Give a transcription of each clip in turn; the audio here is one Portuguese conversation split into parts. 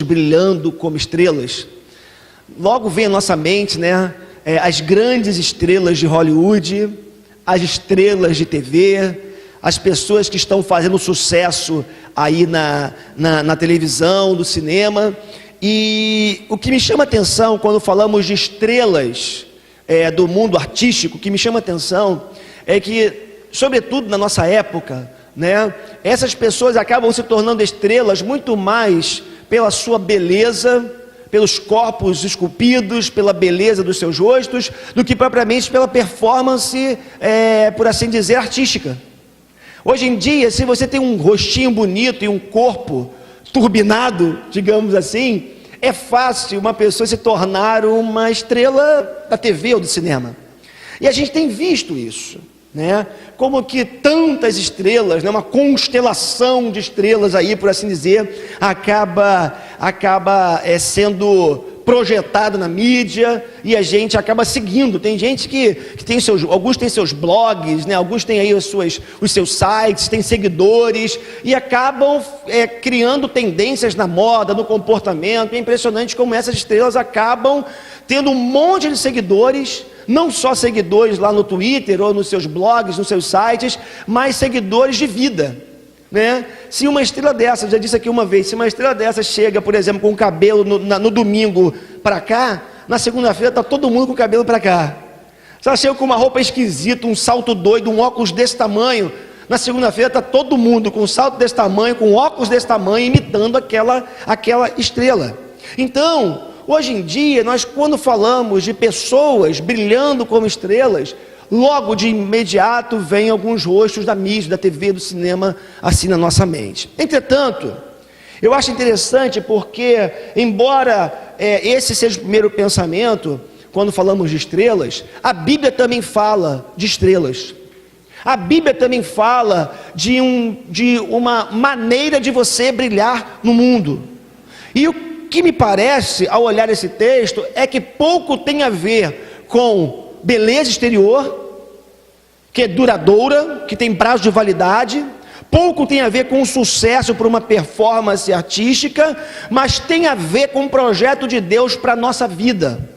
brilhando como estrelas, logo vem à nossa mente, né, as grandes estrelas de Hollywood, as estrelas de TV, as pessoas que estão fazendo sucesso aí na televisão, no cinema. E o que me chama atenção quando falamos de estrelas do mundo artístico, o que me chama atenção é que, sobretudo na nossa época, né, essas pessoas acabam se tornando estrelas muito mais pela sua beleza, pelos corpos esculpidos, pela beleza dos seus rostos, do que propriamente pela performance, por assim dizer, artística. Hoje em dia, se você tem um rostinho bonito e um corpo turbinado, digamos assim, é fácil uma pessoa se tornar uma estrela da TV ou do cinema. E a gente tem visto isso, né? Como que tantas estrelas, né? Uma constelação de estrelas aí, por assim dizer, acaba sendo projetada na mídia e a gente acaba seguindo. Tem gente que tem alguns têm seus blogs, né? Alguns têm aí os seus sites, têm seguidores e acabam criando tendências na moda, no comportamento. É impressionante como essas estrelas acabam tendo um monte de seguidores, não só seguidores lá no Twitter ou nos seus blogs, nos seus sites, mas seguidores de vida, né? Se uma estrela dessa, já disse aqui uma vez, se uma estrela dessa chega, por exemplo, com o cabelo no domingo para cá, na segunda-feira está todo mundo com o cabelo para cá. Se ela chega com uma roupa esquisita, um salto doido, um óculos desse tamanho, na segunda-feira está todo mundo com um salto desse tamanho, com óculos desse tamanho, imitando aquela estrela. Então, hoje em dia, nós quando falamos de pessoas brilhando como estrelas, logo de imediato vem alguns rostos da mídia, da TV, do cinema, assim na nossa mente. Entretanto, eu acho interessante porque, embora esse seja o primeiro pensamento, quando falamos de estrelas, a Bíblia também fala de estrelas. A Bíblia também fala de uma maneira de você brilhar no mundo. E o que me parece, ao olhar esse texto, é que pouco tem a ver com beleza exterior, que é duradoura, que tem prazo de validade, pouco tem a ver com sucesso por uma performance artística, mas tem a ver com o projeto de Deus para a nossa vida.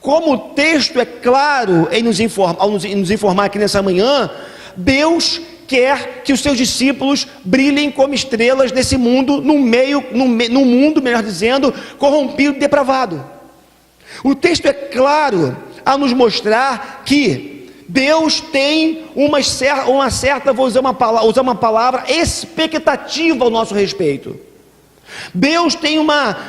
Como o texto é claro ao nos informar aqui nessa manhã, Deus quer que os seus discípulos brilhem como estrelas nesse mundo, no mundo, melhor dizendo, corrompido e depravado. O texto é claro a nos mostrar que Deus tem uma certa, vou usar uma palavra, expectativa ao nosso respeito. Deus tem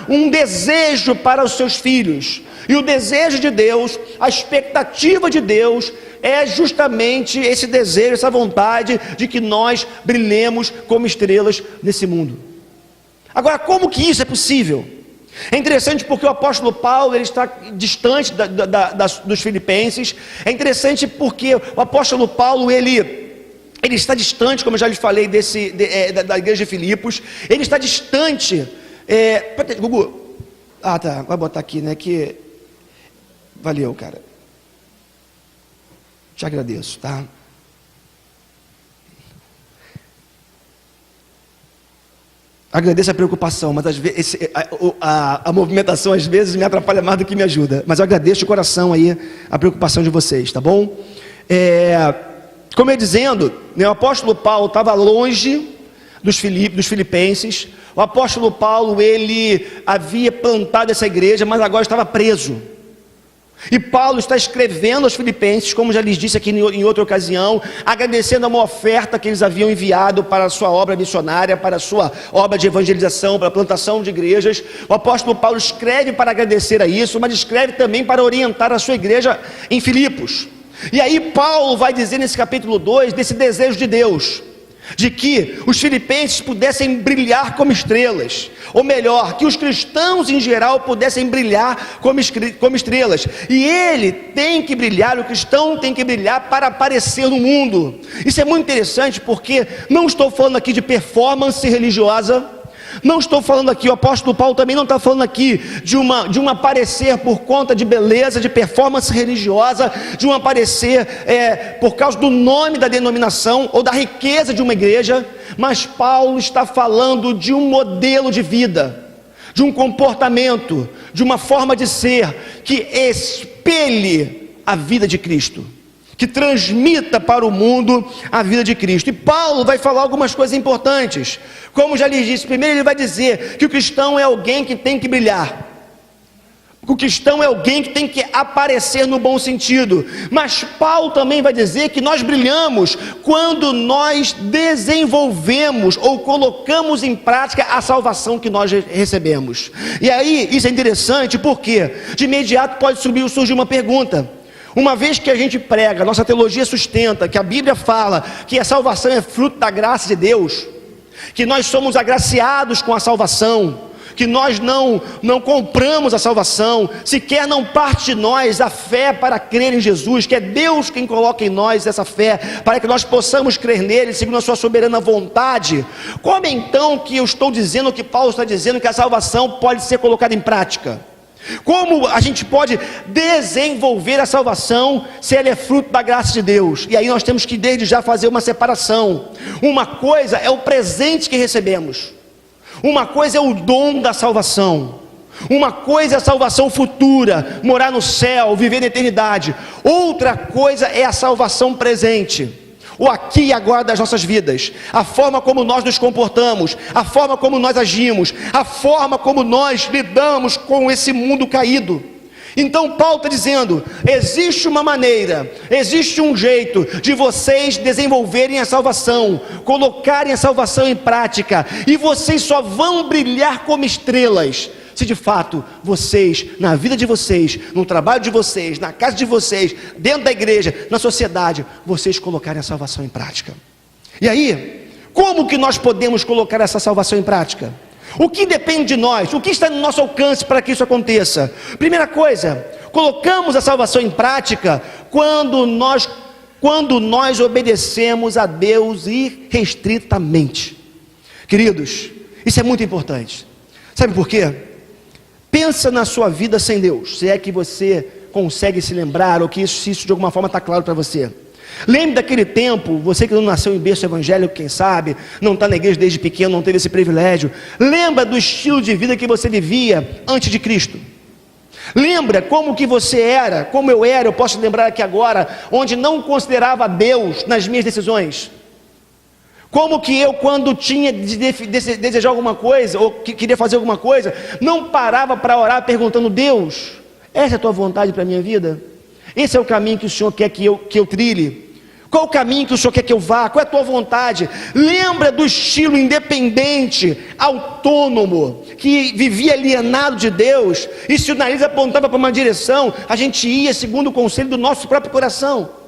um desejo para os seus filhos, e o desejo de Deus, a expectativa de Deus, é justamente esse desejo, essa vontade de que nós brilhemos como estrelas nesse mundo. Agora, como que isso é possível? É interessante porque o apóstolo Paulo ele está distante dos filipenses. É interessante porque o apóstolo Paulo ele está distante, como eu já lhes falei, da igreja de Filipos. Ele está distante. Gugu, tá, vai botar aqui, né? Que valeu, cara. Te agradeço, tá? Agradeço a preocupação, mas às vezes a movimentação às vezes me atrapalha mais do que me ajuda. Mas eu agradeço de coração aí a preocupação de vocês, tá bom? Como eu ia dizendo, o apóstolo Paulo estava longe dos filipenses. O apóstolo Paulo, ele havia plantado essa igreja, mas agora estava preso. E Paulo está escrevendo aos filipenses, como já lhes disse aqui em outra ocasião, agradecendo a uma oferta que eles haviam enviado para a sua obra missionária, para a sua obra de evangelização, para a plantação de igrejas. O apóstolo Paulo escreve para agradecer a isso, mas escreve também para orientar a sua igreja em Filipos. E aí Paulo vai dizer nesse capítulo 2, desse desejo de Deus, de que os filipenses pudessem brilhar como estrelas, ou melhor, que os cristãos em geral pudessem brilhar como estrelas, e ele tem que brilhar, o cristão tem que brilhar para aparecer no mundo. Isso é muito interessante porque não estou falando aqui de performance religiosa, não estou falando aqui, o apóstolo Paulo também não está falando aqui de um aparecer por conta de beleza, de performance religiosa, de um aparecer por causa do nome da denominação ou da riqueza de uma igreja, mas Paulo está falando de um modelo de vida, de um comportamento, de uma forma de ser que espelhe a vida de Cristo, que transmita para o mundo a vida de Cristo. E Paulo vai falar algumas coisas importantes. Como já lhes disse, primeiro ele vai dizer que o cristão é alguém que tem que brilhar. O cristão é alguém que tem que aparecer no bom sentido. Mas Paulo também vai dizer que nós brilhamos quando nós desenvolvemos ou colocamos em prática a salvação que nós recebemos. E aí, isso é interessante porque de imediato pode surgir uma pergunta. Uma vez que a gente prega, nossa teologia sustenta, que a Bíblia fala que a salvação é fruto da graça de Deus, que nós somos agraciados com a salvação, que nós não compramos a salvação, sequer não parte de nós a fé para crer em Jesus, que é Deus quem coloca em nós essa fé, para que nós possamos crer nele, segundo a sua soberana vontade. Como então que eu estou dizendo, que Paulo está dizendo, que a salvação pode ser colocada em prática? Como a gente pode desenvolver a salvação se ela é fruto da graça de Deus? E aí nós temos que desde já fazer uma separação. Uma coisa é o presente que recebemos, uma coisa é o dom da salvação, uma coisa é a salvação futura, morar no céu, viver na eternidade. Outra coisa é a salvação presente, o aqui e agora das nossas vidas, a forma como nós nos comportamos, a forma como nós agimos, a forma como nós lidamos com esse mundo caído. Então Paulo está dizendo, existe uma maneira, existe um jeito de vocês desenvolverem a salvação, colocarem a salvação em prática, e vocês só vão brilhar como estrelas se de fato vocês, na vida de vocês, no trabalho de vocês, na casa de vocês, dentro da igreja, na sociedade, vocês colocarem a salvação em prática. E aí, como que nós podemos colocar essa salvação em prática? O que depende de nós? O que está no nosso alcance para que isso aconteça? Primeira coisa, colocamos a salvação em prática quando nós obedecemos a Deus irrestritamente. Queridos, isso é muito importante. Sabe por quê? Pensa na sua vida sem Deus, se é que você consegue se lembrar, ou que isso de alguma forma está claro para você. Lembre daquele tempo, você que não nasceu em berço evangélico, quem sabe, não está na igreja desde pequeno, não teve esse privilégio. Lembra do estilo de vida que você vivia antes de Cristo. Lembra como que você era, como eu era, eu posso lembrar aqui agora, onde não considerava Deus nas minhas decisões. Como que eu, quando tinha de desejar alguma coisa, ou que queria fazer alguma coisa, não parava para orar perguntando, Deus, essa é a tua vontade para a minha vida? Esse é o caminho que o Senhor quer que eu trilhe? Qual o caminho que o Senhor quer que eu vá? Qual é a tua vontade? Lembra do estilo independente, autônomo, que vivia alienado de Deus, e se o nariz apontava para uma direção, a gente ia segundo o conselho do nosso próprio coração.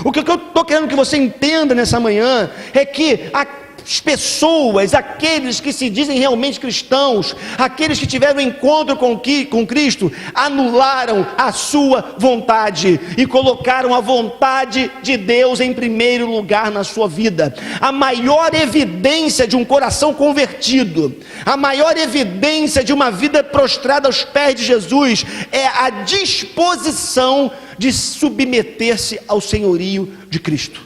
O que eu estou querendo que você entenda nessa manhã é que as pessoas, aqueles que se dizem realmente cristãos, aqueles que tiveram encontro com Cristo, anularam a sua vontade e colocaram a vontade de Deus em primeiro lugar na sua vida. A maior evidência de um coração convertido, a maior evidência de uma vida prostrada aos pés de Jesus, é a disposição de submeter-se ao senhorio de Cristo.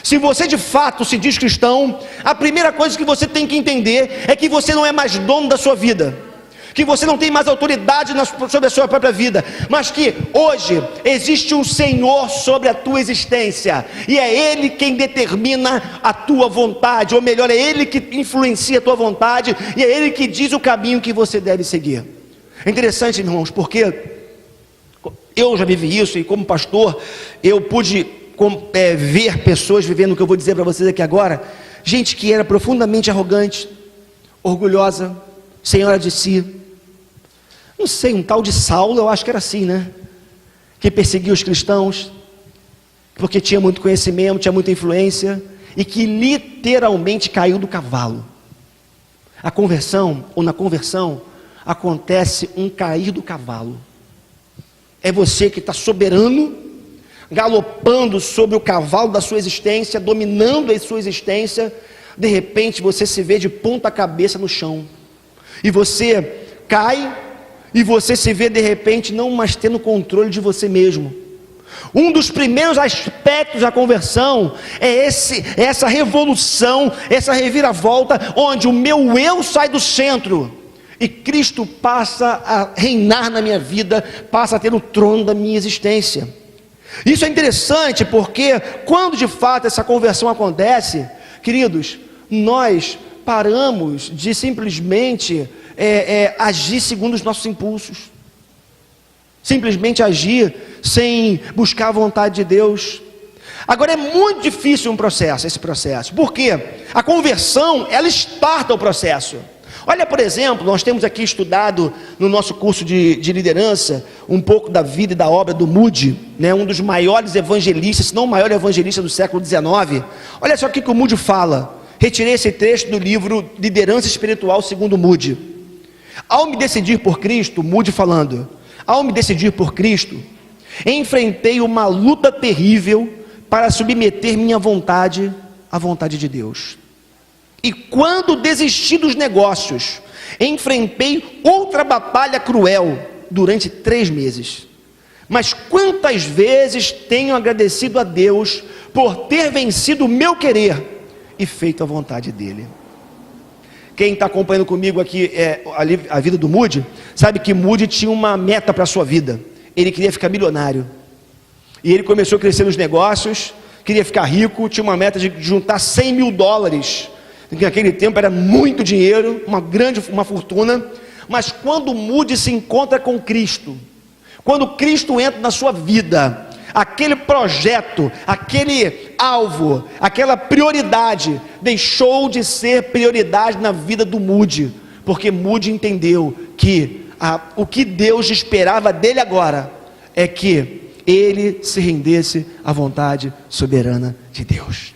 Se você de fato se diz cristão, a primeira coisa que você tem que entender é que você não é mais dono da sua vida, que você não tem mais autoridade sobre a sua própria vida, mas que hoje existe um Senhor sobre a tua existência, e é Ele quem determina a tua vontade, ou melhor, é Ele que influencia a tua vontade, e é Ele que diz o caminho que você deve seguir. É interessante, irmãos, porque eu já vivi isso, e como pastor, eu pude ver pessoas vivendo o que eu vou dizer para vocês aqui agora, gente que era profundamente arrogante, orgulhosa, senhora de si, não sei, um tal de Saulo, eu acho que era assim, né? Que perseguia os cristãos, porque tinha muito conhecimento, tinha muita influência, e que literalmente caiu do cavalo. A conversão, ou na conversão, acontece um cair do cavalo. É você que está soberano, galopando sobre o cavalo da sua existência, dominando a sua existência. De repente você se vê de ponta cabeça no chão, e você cai, e você se vê de repente não mais tendo controle de você mesmo. Um dos primeiros aspectos da conversão é essa revolução, essa reviravolta, onde o meu eu sai do centro, e Cristo passa a reinar na minha vida, passa a ter o trono da minha existência. Isso é interessante porque quando de fato essa conversão acontece, queridos, nós paramos de simplesmente agir segundo os nossos impulsos, simplesmente agir sem buscar a vontade de Deus. Agora é muito difícil esse processo, porque a conversão, ela estarta o processo. Olha, por exemplo, nós temos aqui estudado no nosso curso de liderança um pouco da vida e da obra do Moody, né, um dos maiores evangelistas, se não o maior evangelista do século XIX. Olha só o que o Moody fala. Retirei esse texto do livro Liderança Espiritual segundo Moody. Ao me decidir por Cristo, Moody falando, ao me decidir por Cristo, enfrentei uma luta terrível para submeter minha vontade à vontade de Deus. E quando desisti dos negócios, enfrentei outra batalha cruel durante 3 meses. Mas quantas vezes tenho agradecido a Deus por ter vencido o meu querer e feito a vontade dele. Quem está acompanhando comigo aqui a vida do Moody, sabe que Moody tinha uma meta para a sua vida. Ele queria ficar milionário. E ele começou a crescer nos negócios, queria ficar rico, tinha uma meta de juntar $100 mil. Naquele tempo era muito dinheiro, uma fortuna. Mas quando Moody se encontra com Cristo, quando Cristo entra na sua vida, aquele projeto, aquele alvo, aquela prioridade deixou de ser prioridade na vida do Moody, porque Moody entendeu que o que Deus esperava dele agora é que ele se rendesse à vontade soberana de Deus.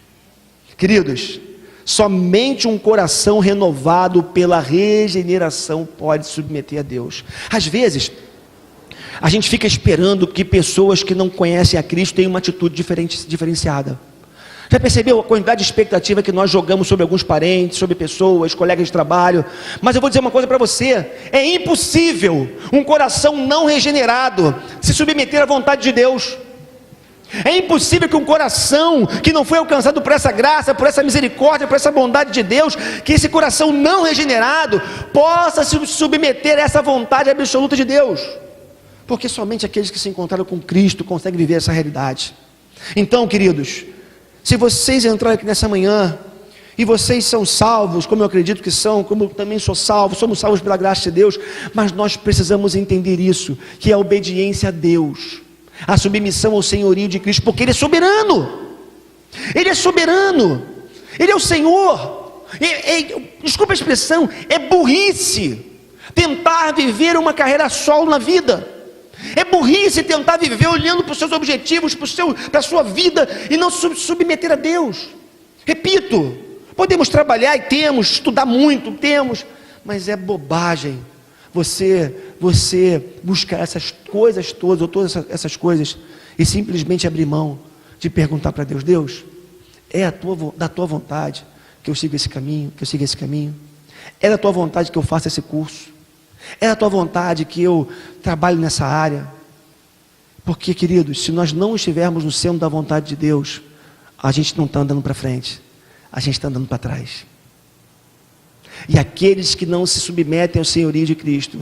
Queridos, somente um coração renovado pela regeneração pode submeter a Deus. Às vezes a gente fica esperando que pessoas que não conhecem a Cristo tenham uma atitude diferenciada. Já percebeu a quantidade de expectativa que nós jogamos sobre alguns parentes, sobre pessoas, colegas de trabalho? Mas eu vou dizer uma coisa para você: é impossível um coração não regenerado se submeter à vontade de Deus. É impossível que um coração que não foi alcançado por essa graça, por essa misericórdia, por essa bondade de Deus, que esse coração não regenerado possa se submeter a essa vontade absoluta de Deus. Porque somente aqueles que se encontraram com Cristo conseguem viver essa realidade. Então, queridos, se vocês entrarem aqui nessa manhã, e vocês são salvos, como eu acredito que são, como eu também sou salvo, somos salvos pela graça de Deus, mas nós precisamos entender isso, que é a obediência a Deus, a submissão ao senhorio de Cristo, porque Ele é soberano, Ele é soberano, Ele é o Senhor. Desculpa a expressão, é burrice tentar viver uma carreira solo na vida. É burrice tentar viver olhando para os seus objetivos, para a sua vida, e não submeter a Deus. Repito, podemos trabalhar e temos, estudar muito, temos, mas é bobagem você buscar essas coisas todas, ou todas essas coisas, e simplesmente abrir mão de perguntar para Deus: Deus, é da tua vontade que eu siga esse caminho, é da tua vontade que eu faça esse curso, é da tua vontade que eu trabalhe nessa área. Porque, queridos, se nós não estivermos no centro da vontade de Deus, a gente não está andando para frente, a gente está andando para trás. E aqueles que não se submetem ao senhorio de Cristo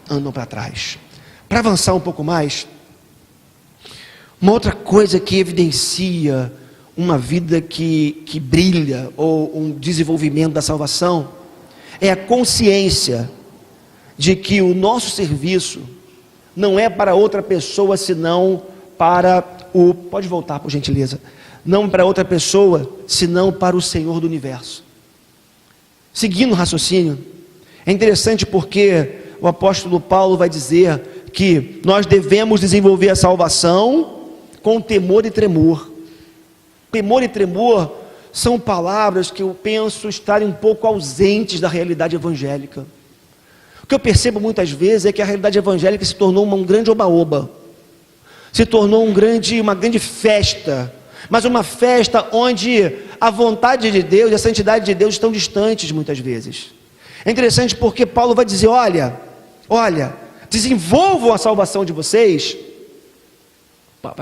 andam para trás. Para avançar um pouco mais, uma outra coisa que evidencia uma vida que brilha, ou um desenvolvimento da salvação, é a consciência de que o nosso serviço não é para outra pessoa, senão para pode voltar por gentileza, não para outra pessoa, senão para o Senhor do Universo. Seguindo o raciocínio, é interessante porque o apóstolo Paulo vai dizer que nós devemos desenvolver a salvação com temor e tremor. Temor e tremor são palavras que eu penso estarem um pouco ausentes da realidade evangélica. O que eu percebo muitas vezes é que a realidade evangélica se tornou um grande oba-oba, se tornou uma grande festa, mas uma festa onde a vontade de Deus e a santidade de Deus estão distantes muitas vezes. É interessante porque Paulo vai dizer: olha, desenvolvam a salvação de vocês,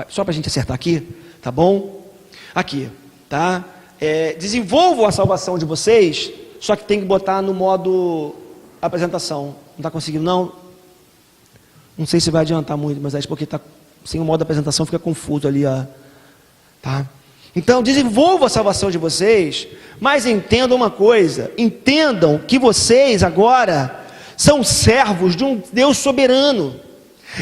só para a gente acertar aqui, tá bom? Aqui, tá? Desenvolvam a salvação de vocês, só que tem que botar no modo apresentação. Não está conseguindo, não? Não sei se vai adiantar muito, mas é porque tá, sem o modo da apresentação fica confuso ali, ó. Tá? Então, desenvolvam a salvação de vocês, mas entendam uma coisa, entendam que vocês agora são servos de um Deus soberano,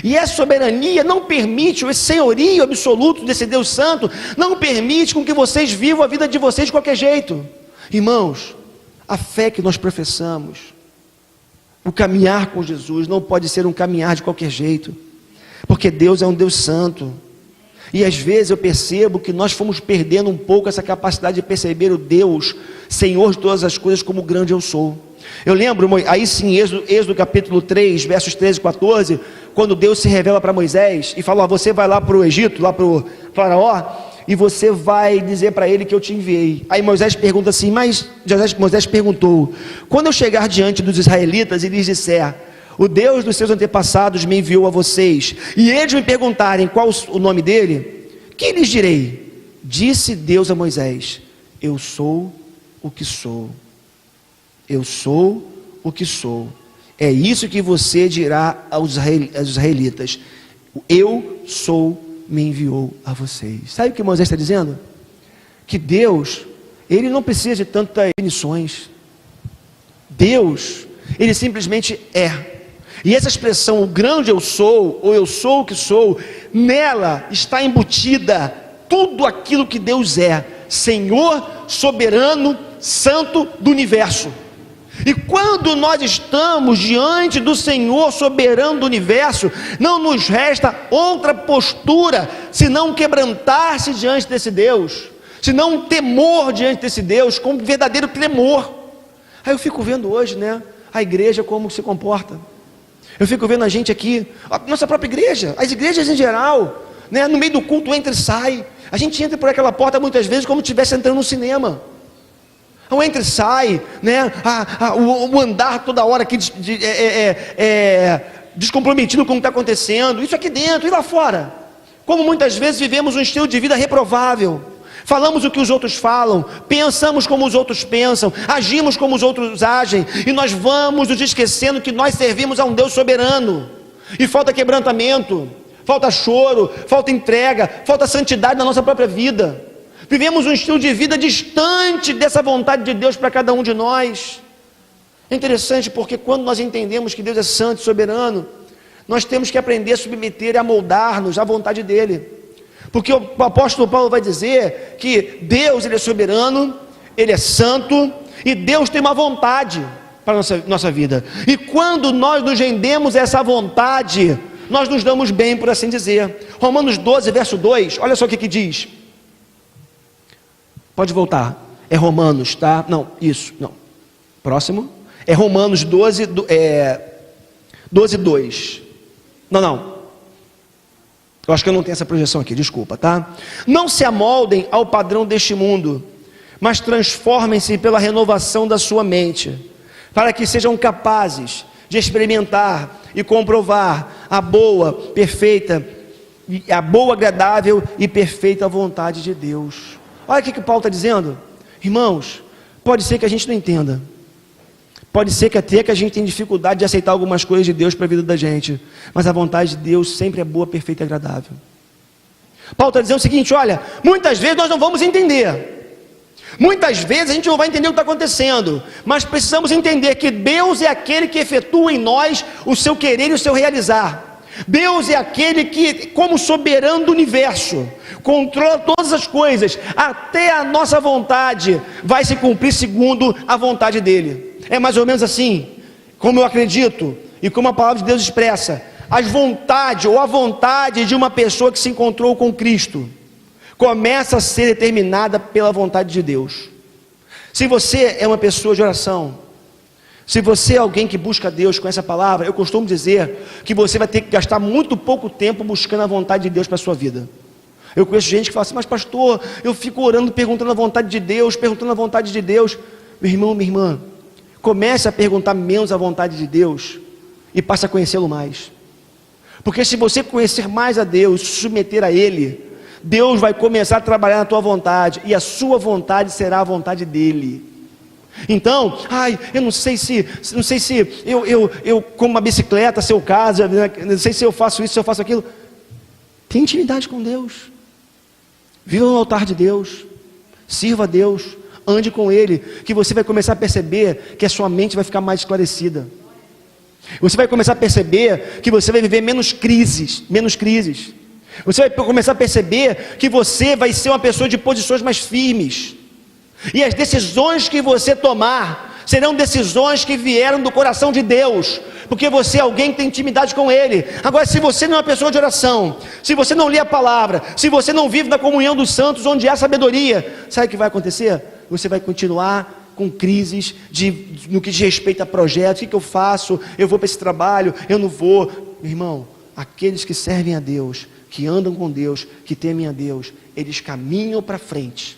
e essa soberania não permite, esse senhorio absoluto desse Deus santo, não permite com que vocês vivam a vida de vocês de qualquer jeito. Irmãos, a fé que nós professamos, o caminhar com Jesus não pode ser um caminhar de qualquer jeito, porque Deus é um Deus santo. E às vezes eu percebo que nós fomos perdendo um pouco essa capacidade de perceber o Deus, Senhor de todas as coisas, como grande eu sou. Eu lembro, aí sim, Êxodo capítulo 3, versos 13 e 14, quando Deus se revela para Moisés e fala: você vai lá para o Egito, lá para o Faraó, e você vai dizer para ele que eu te enviei. Aí Moisés pergunta assim, Moisés perguntou: quando eu chegar diante dos israelitas e lhes disser: o Deus dos seus antepassados me enviou a vocês, e eles me perguntarem qual o nome dele, que lhes direi? Disse Deus a Moisés: eu sou o que sou. Eu sou o que sou. É isso que você dirá aos israelitas: eu sou, me enviou a vocês. Sabe o que Moisés está dizendo? Que Deus, ele não precisa de tantas definições. Deus, ele simplesmente é. E essa expressão, o grande eu sou, ou eu sou o que sou, nela está embutida tudo aquilo que Deus é: Senhor, soberano, santo do universo. E quando nós estamos diante do Senhor soberano do universo, não nos resta outra postura senão quebrantar-se diante desse Deus, senão um temor diante desse Deus, com um verdadeiro tremor. Aí eu fico vendo hoje, né, a igreja como se comporta. Eu fico vendo a gente aqui, a nossa própria igreja, as igrejas em geral, né, no meio do culto entra e sai. A gente entra por aquela porta muitas vezes como se estivesse entrando no cinema. O entra e sai, né, o andar toda hora aqui descomprometido com o que está acontecendo. Isso aqui dentro e lá fora. Como muitas vezes vivemos um estilo de vida reprovável. Falamos o que os outros falam, pensamos como os outros pensam, agimos como os outros agem, e nós vamos nos esquecendo que nós servimos a um Deus soberano, e falta quebrantamento, falta choro, falta entrega, falta santidade na nossa própria vida. Vivemos um estilo de vida distante dessa vontade de Deus para cada um de nós. É interessante porque quando nós entendemos que Deus é santo e soberano, nós temos que aprender a submeter e a moldar-nos à vontade dEle. Porque o apóstolo Paulo vai dizer que Deus, ele é soberano, ele é santo, e Deus tem uma vontade para a nossa vida. E quando nós nos rendemos a essa vontade, nós nos damos bem, por assim dizer. Romanos 12, verso 2, olha só o que diz. Pode voltar. É Romanos, tá? Não, isso, não. Próximo. É Romanos 12, 2. Não. Eu acho que eu não tenho essa projeção aqui, desculpa, tá? Não se amoldem ao padrão deste mundo, mas transformem-se pela renovação da sua mente, para que sejam capazes de experimentar e comprovar a boa, agradável e perfeita vontade de Deus. Olha o que Paulo está dizendo. Irmãos, pode ser que a gente não entenda, pode ser que até que a gente tenha dificuldade de aceitar algumas coisas de Deus para a vida da gente, mas a vontade de Deus sempre é boa, perfeita e agradável. Paulo está dizendo o seguinte: olha, muitas vezes nós não vamos entender, muitas vezes a gente não vai entender o que está acontecendo, mas precisamos entender que Deus é aquele que efetua em nós o seu querer e o seu realizar. Deus é aquele que, como soberano do universo, controla todas as coisas, até a nossa vontade vai se cumprir segundo a vontade dele. É mais ou menos assim, como eu acredito, e como a palavra de Deus expressa, a vontade de uma pessoa que se encontrou com Cristo, começa a ser determinada pela vontade de Deus. Se você é uma pessoa de oração, se você é alguém que busca Deus com essa palavra, eu costumo dizer que você vai ter que gastar muito pouco tempo buscando a vontade de Deus para a sua vida. Eu conheço gente que fala assim: mas pastor, eu fico orando, perguntando a vontade de Deus, perguntando a vontade de Deus. Meu irmão, minha irmã, comece a perguntar menos a vontade de Deus e passe a conhecê-lo mais. Porque se você conhecer mais a Deus, se submeter a Ele, Deus vai começar a trabalhar na tua vontade, e a sua vontade será a vontade dEle. Então, eu não sei se eu como uma bicicleta, seu caso, não sei se eu faço isso, se eu faço aquilo. Tenha intimidade com Deus. Viva no altar de Deus. Sirva a Deus. Ande com Ele, que você vai começar a perceber que a sua mente vai ficar mais esclarecida. Você vai começar a perceber que você vai viver menos crises. Você vai começar a perceber que você vai ser uma pessoa de posições mais firmes. E as decisões que você tomar serão decisões que vieram do coração de Deus, porque você é alguém que tem intimidade com Ele. Agora, se você não é uma pessoa de oração, se você não lê a palavra, se você não vive na comunhão dos santos, onde há sabedoria, sabe o que vai acontecer? Você vai continuar com crises no que diz respeito a projetos. O que eu faço? Eu vou para esse trabalho? Eu não vou? Meu irmão, aqueles que servem a Deus, que andam com Deus, que temem a Deus, eles caminham para frente,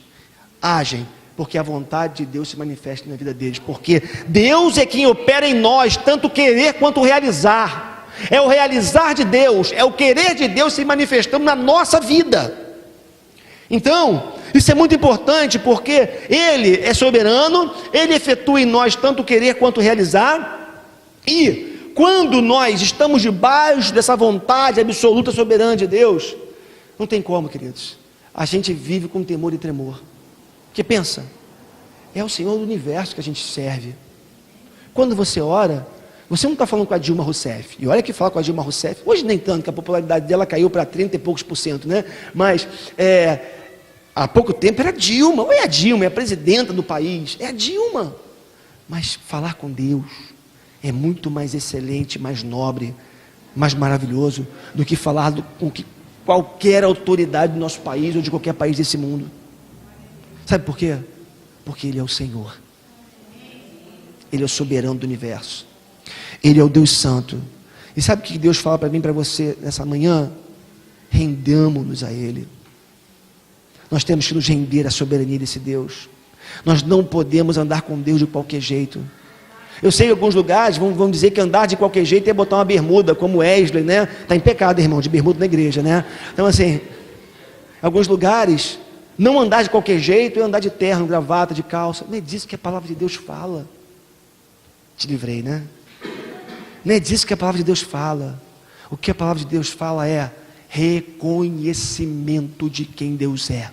agem, porque a vontade de Deus se manifesta na vida deles, porque Deus é quem opera em nós, tanto querer quanto realizar. É o realizar de Deus, é o querer de Deus se manifestando na nossa vida. Então, isso é muito importante, porque Ele é soberano, Ele efetua em nós tanto querer quanto realizar, e quando nós estamos debaixo dessa vontade absoluta soberana de Deus, não tem como, queridos, a gente vive com temor e tremor. Porque pensa, é o Senhor do universo que a gente serve. Quando você ora, você não está falando com a Dilma Rousseff. E olha que fala com a Dilma Rousseff, hoje nem tanto, que a popularidade dela caiu para 30 e poucos %, né? Mas há pouco tempo era Dilma. Ou é a Dilma, é a presidenta do país, é a Dilma. Mas falar com Deus é muito mais excelente, mais nobre, mais maravilhoso do que falar com qualquer autoridade do nosso país ou de qualquer país desse mundo. Sabe por quê? Porque Ele é o Senhor. Ele é o soberano do universo. Ele é o Deus Santo. E sabe o que Deus fala para mim e para você nessa manhã? Rendamos-nos a Ele. Nós temos que nos render à soberania desse Deus. Nós não podemos andar com Deus de qualquer jeito. Eu sei em alguns lugares vão dizer que andar de qualquer jeito é botar uma bermuda, como Wesley, né? Está em pecado, irmão, de bermuda na igreja, né? Então assim, em alguns lugares, não andar de qualquer jeito é andar de terno, gravata, de calça. Não é disso que a palavra de Deus fala. Te livrei, né? Não é disso que a palavra de Deus fala. O que a palavra de Deus fala é reconhecimento de quem Deus é.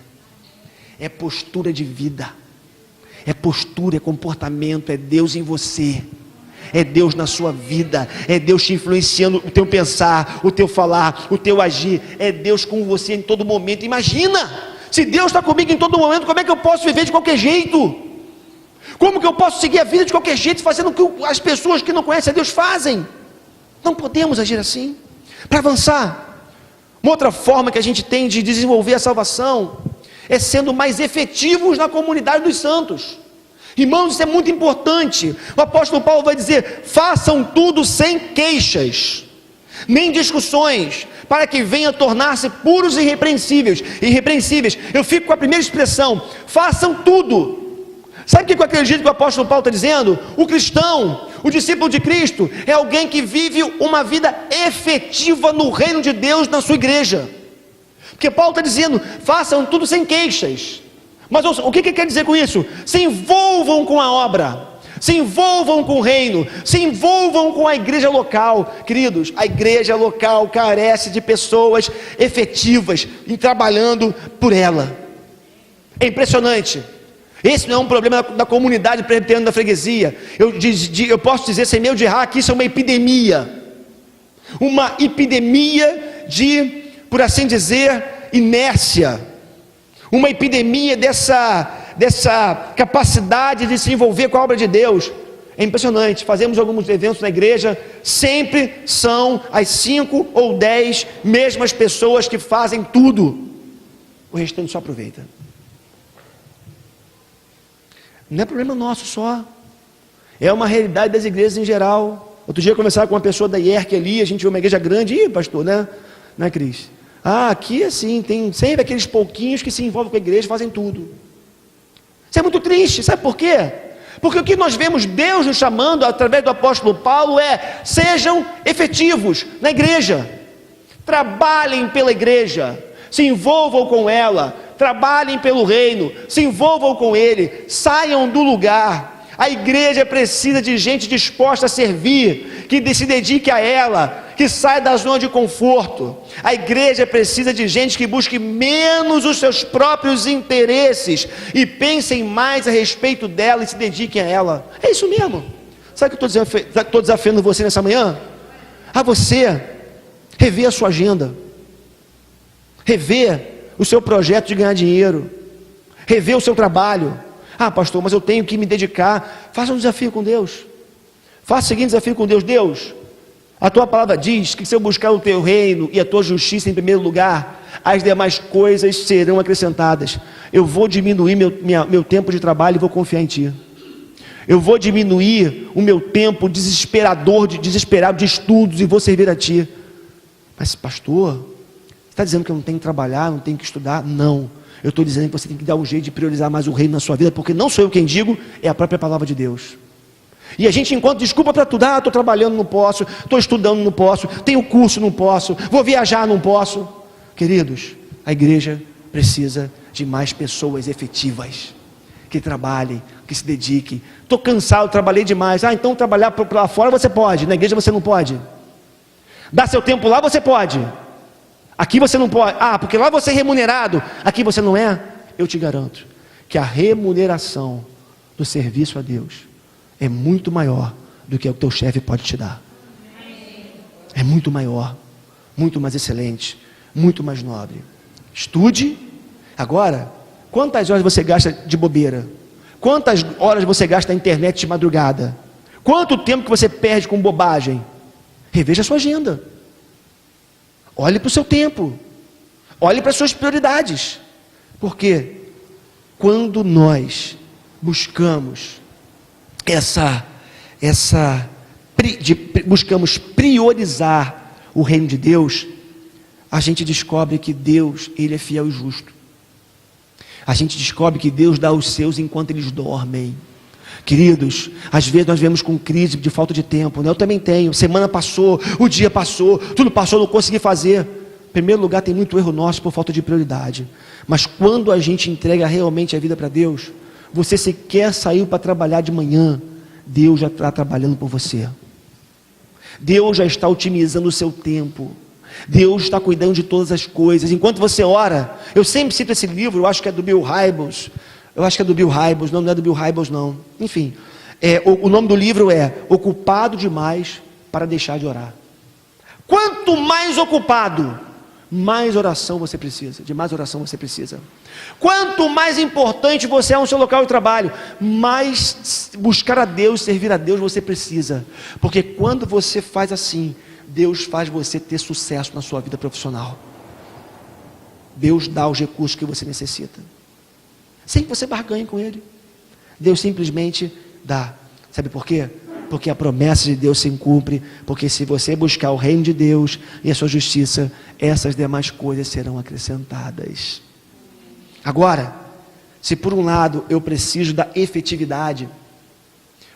É postura de vida. É postura, é comportamento, é Deus em você. É Deus na sua vida, é Deus te influenciando o teu pensar, o teu falar, o teu agir. É Deus com você em todo momento. Imagina! Se Deus está comigo em todo momento, como é que eu posso viver de qualquer jeito? Como que eu posso seguir a vida de qualquer jeito, fazendo o que as pessoas que não conhecem a Deus fazem? Não podemos agir assim. Para avançar, uma outra forma que a gente tem de desenvolver a salvação é sendo mais efetivos na comunidade dos santos. Irmãos, isso é muito importante. O apóstolo Paulo vai dizer: façam tudo sem queixas, nem discussões, para que venha a tornar-se puros e irrepreensíveis. Eu fico com a primeira expressão: façam tudo. Sabe o que eu acredito que o apóstolo Paulo está dizendo? O cristão, o discípulo de Cristo, é alguém que vive uma vida efetiva no reino de Deus, na sua igreja. Porque Paulo está dizendo: façam tudo sem queixas. Mas o que quer dizer com isso? Se envolvam com a obra, se envolvam com o reino, se envolvam com a igreja local. Queridos, a igreja local carece de pessoas efetivas e trabalhando por ela. É impressionante. Esse não é um problema da comunidade presbiteriana da freguesia. Eu posso dizer, sem medo de errar, que isso é uma epidemia. Uma epidemia de, por assim dizer, inércia. Uma epidemia dessa capacidade de se envolver com a obra de Deus. É impressionante. Fazemos alguns eventos na igreja, sempre são as 5 ou 10 mesmas pessoas que fazem tudo. O restante só aproveita. Não é problema nosso só. É uma realidade das igrejas em geral. Outro dia eu conversava com uma pessoa da IERC ali, a gente viu uma igreja grande. Ih, pastor, né? Não é, Cris? Aqui assim, tem sempre aqueles pouquinhos que se envolvem com a igreja e fazem tudo. Isso é muito triste, sabe por quê? Porque o que nós vemos Deus nos chamando através do apóstolo Paulo é: sejam efetivos na igreja, trabalhem pela igreja, se envolvam com ela, trabalhem pelo reino, se envolvam com ele, saiam do lugar, A igreja precisa de gente disposta a servir, que se dedique a ela, que saia da zona de conforto. A igreja precisa de gente que busque menos os seus próprios interesses e pensem mais a respeito dela e se dediquem a ela. É isso mesmo. Sabe o que eu estou desafiando você nessa manhã? A você rever a sua agenda, rever o seu projeto de ganhar dinheiro, rever o seu trabalho. Ah, pastor, mas eu tenho que me dedicar. Faça um desafio com Deus. Faça o seguinte desafio com Deus. Deus, a tua palavra diz que se eu buscar o teu reino e a tua justiça em primeiro lugar, as demais coisas serão acrescentadas. Eu vou diminuir meu tempo de trabalho e vou confiar em ti. Eu vou diminuir o meu tempo desesperado de estudos e vou servir a ti. Mas pastor, você está dizendo que eu não tenho que trabalhar, não tenho que estudar? Não. Eu estou dizendo que você tem que dar um jeito de priorizar mais o reino na sua vida, porque não sou eu quem digo, é a própria palavra de Deus. E a gente encontra desculpa para tudo. Ah, estou trabalhando, não posso. Estou estudando, não posso. Tenho curso, não posso. Vou viajar, não posso. Queridos, a igreja precisa de mais pessoas efetivas, que trabalhem, que se dediquem. Estou cansado, trabalhei demais. Ah, então trabalhar para lá fora você pode, na igreja você não pode. Dar seu tempo lá você pode. Aqui você não pode. Ah, porque lá você é remunerado, aqui você não é. Eu te garanto que a remuneração do serviço a Deus é muito maior do que o teu chefe pode te dar. É muito maior, muito mais excelente, muito mais nobre. Estude. Agora, quantas horas você gasta de bobeira? Quantas horas você gasta na internet de madrugada? Quanto tempo que você perde com bobagem? Reveja a sua agenda. Olhe para o seu tempo. Olhe para as suas prioridades. Porque quando nós buscamos buscamos priorizar o reino de Deus, a gente descobre que Deus, Ele é fiel e justo. A gente descobre que Deus dá os seus enquanto eles dormem. Queridos, às vezes nós vemos com crise de falta de tempo, né? Eu também tenho. Semana passou, o dia passou, tudo passou, não consegui fazer. Em primeiro lugar, tem muito erro nosso por falta de prioridade. Mas quando a gente entrega realmente a vida para Deus, você sequer saiu para trabalhar de manhã, Deus já está trabalhando por você. Deus já está otimizando o seu tempo. Deus está cuidando de todas as coisas. Enquanto você ora, eu sempre cito esse livro, eu acho que é do Bill Hybels. Eu acho que é do Bill Hybels, não é do Bill Hybels não. Enfim, o nome do livro é Ocupado Demais para Deixar de Orar. Quanto mais ocupado, mais oração você precisa, de mais oração você precisa. Quanto mais importante você é no seu local de trabalho, mais buscar a Deus, servir a Deus você precisa. Porque quando você faz assim, Deus faz você ter sucesso na sua vida profissional. Deus dá os recursos que você necessita, sem que você barganhe com Ele. Deus simplesmente dá. Sabe por quê? Porque a promessa de Deus se cumpre. Porque se você buscar o reino de Deus e a sua justiça, essas demais coisas serão acrescentadas. Agora, se por um lado eu preciso da efetividade,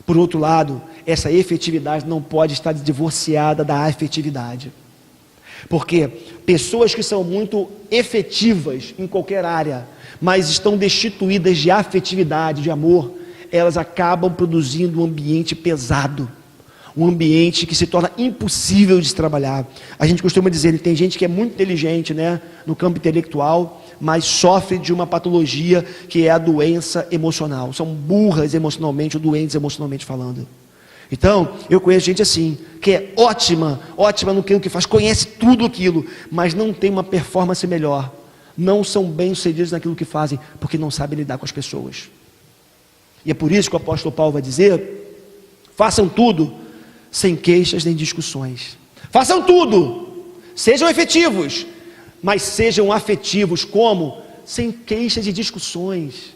por outro lado, essa efetividade não pode estar divorciada da afetividade. Porque pessoas que são muito efetivas em qualquer área, mas estão destituídas de afetividade, de amor, elas acabam produzindo um ambiente pesado, um ambiente que se torna impossível de se trabalhar. A gente costuma dizer que tem gente que é muito inteligente, né, no campo intelectual, mas sofre de uma patologia que é a doença emocional. São burras emocionalmente ou doentes emocionalmente falando. Então, eu conheço gente assim, que é ótima no que faz, conhece tudo aquilo, mas não tem uma performance melhor. Não são bem-sucedidos naquilo que fazem, porque não sabem lidar com as pessoas. E é por isso que o apóstolo Paulo vai dizer: façam tudo sem queixas nem discussões. Façam tudo, sejam efetivos, mas sejam afetivos. Como? Sem queixas e discussões.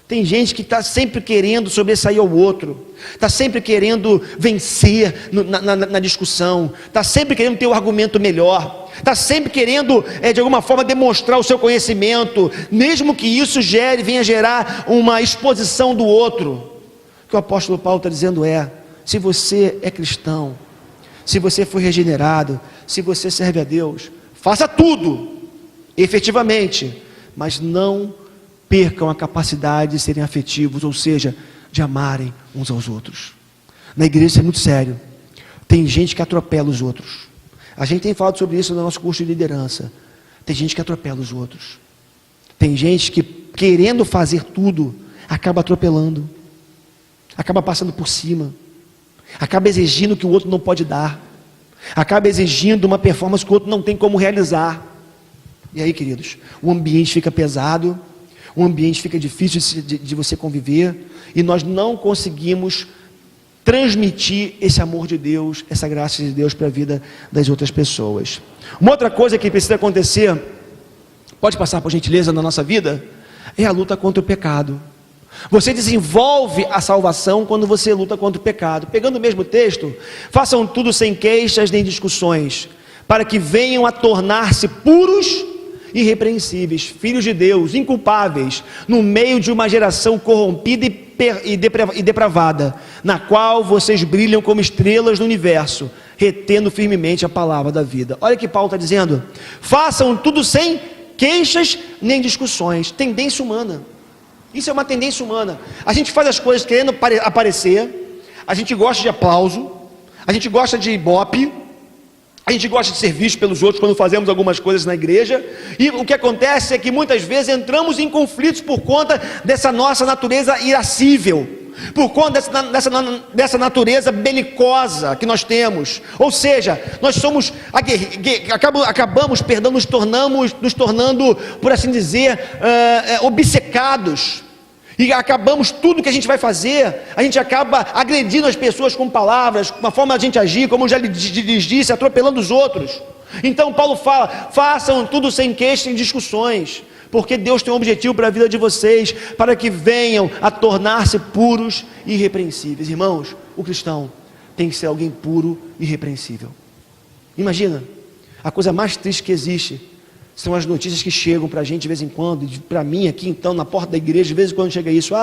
Tem gente que está sempre querendo sobressair ao outro, está sempre querendo vencer na discussão, está sempre querendo ter o argumento melhor, está sempre querendo, de alguma forma, demonstrar o seu conhecimento, mesmo que isso venha gerar uma exposição do outro. O que o apóstolo Paulo está dizendo é: se você é cristão, se você foi regenerado, se você serve a Deus, faça tudo, efetivamente, mas não percam a capacidade de serem afetivos, ou seja, de amarem uns aos outros. Na igreja isso é muito sério. Tem gente que atropela os outros. A gente tem falado sobre isso no nosso curso de liderança. Tem gente que atropela os outros. Tem gente que, querendo fazer tudo, acaba atropelando. Acaba passando por cima. Acaba exigindo que o outro não pode dar. Acaba exigindo uma performance que o outro não tem como realizar. E aí, queridos, o ambiente fica pesado, o ambiente fica difícil de você conviver, e nós não conseguimos transmitir esse amor de Deus, essa graça de Deus para a vida das outras pessoas. Uma outra coisa que precisa acontecer, pode passar por gentileza na nossa vida, é a luta contra o pecado. Você desenvolve a salvação quando você luta contra o pecado. Pegando o mesmo texto, façam tudo sem queixas nem discussões, para que venham a tornar-se puros e irrepreensíveis, filhos de Deus, inculpáveis, no meio de uma geração corrompida e depravada, na qual vocês brilham como estrelas no universo, retendo firmemente a palavra da vida. Olha o que Paulo está dizendo: façam tudo sem queixas nem discussões. Tendência humana. Isso é uma tendência humana. A gente faz as coisas querendo aparecer, a gente gosta de aplauso, a gente gosta de ibope, a gente gosta de ser visto pelos outros quando fazemos algumas coisas na igreja, e o que acontece é que muitas vezes entramos em conflitos por conta dessa nossa natureza irascível, por conta dessa natureza belicosa que nós temos. Ou seja, nós somos acabamos, perdão, nos tornando, por assim dizer, obcecados, e acabamos, tudo que a gente vai fazer, a gente acaba agredindo as pessoas com palavras, com a forma de a gente agir, como eu já lhes disse, atropelando os outros. Então Paulo fala: façam tudo sem queixas, sem discussões, porque Deus tem um objetivo para a vida de vocês, para que venham a tornar-se puros e irrepreensíveis. Irmãos, o cristão tem que ser alguém puro e irrepreensível. Imagina, a coisa mais triste que existe são as notícias que chegam para a gente de vez em quando, para mim aqui então, na porta da igreja, de vez em quando chega isso: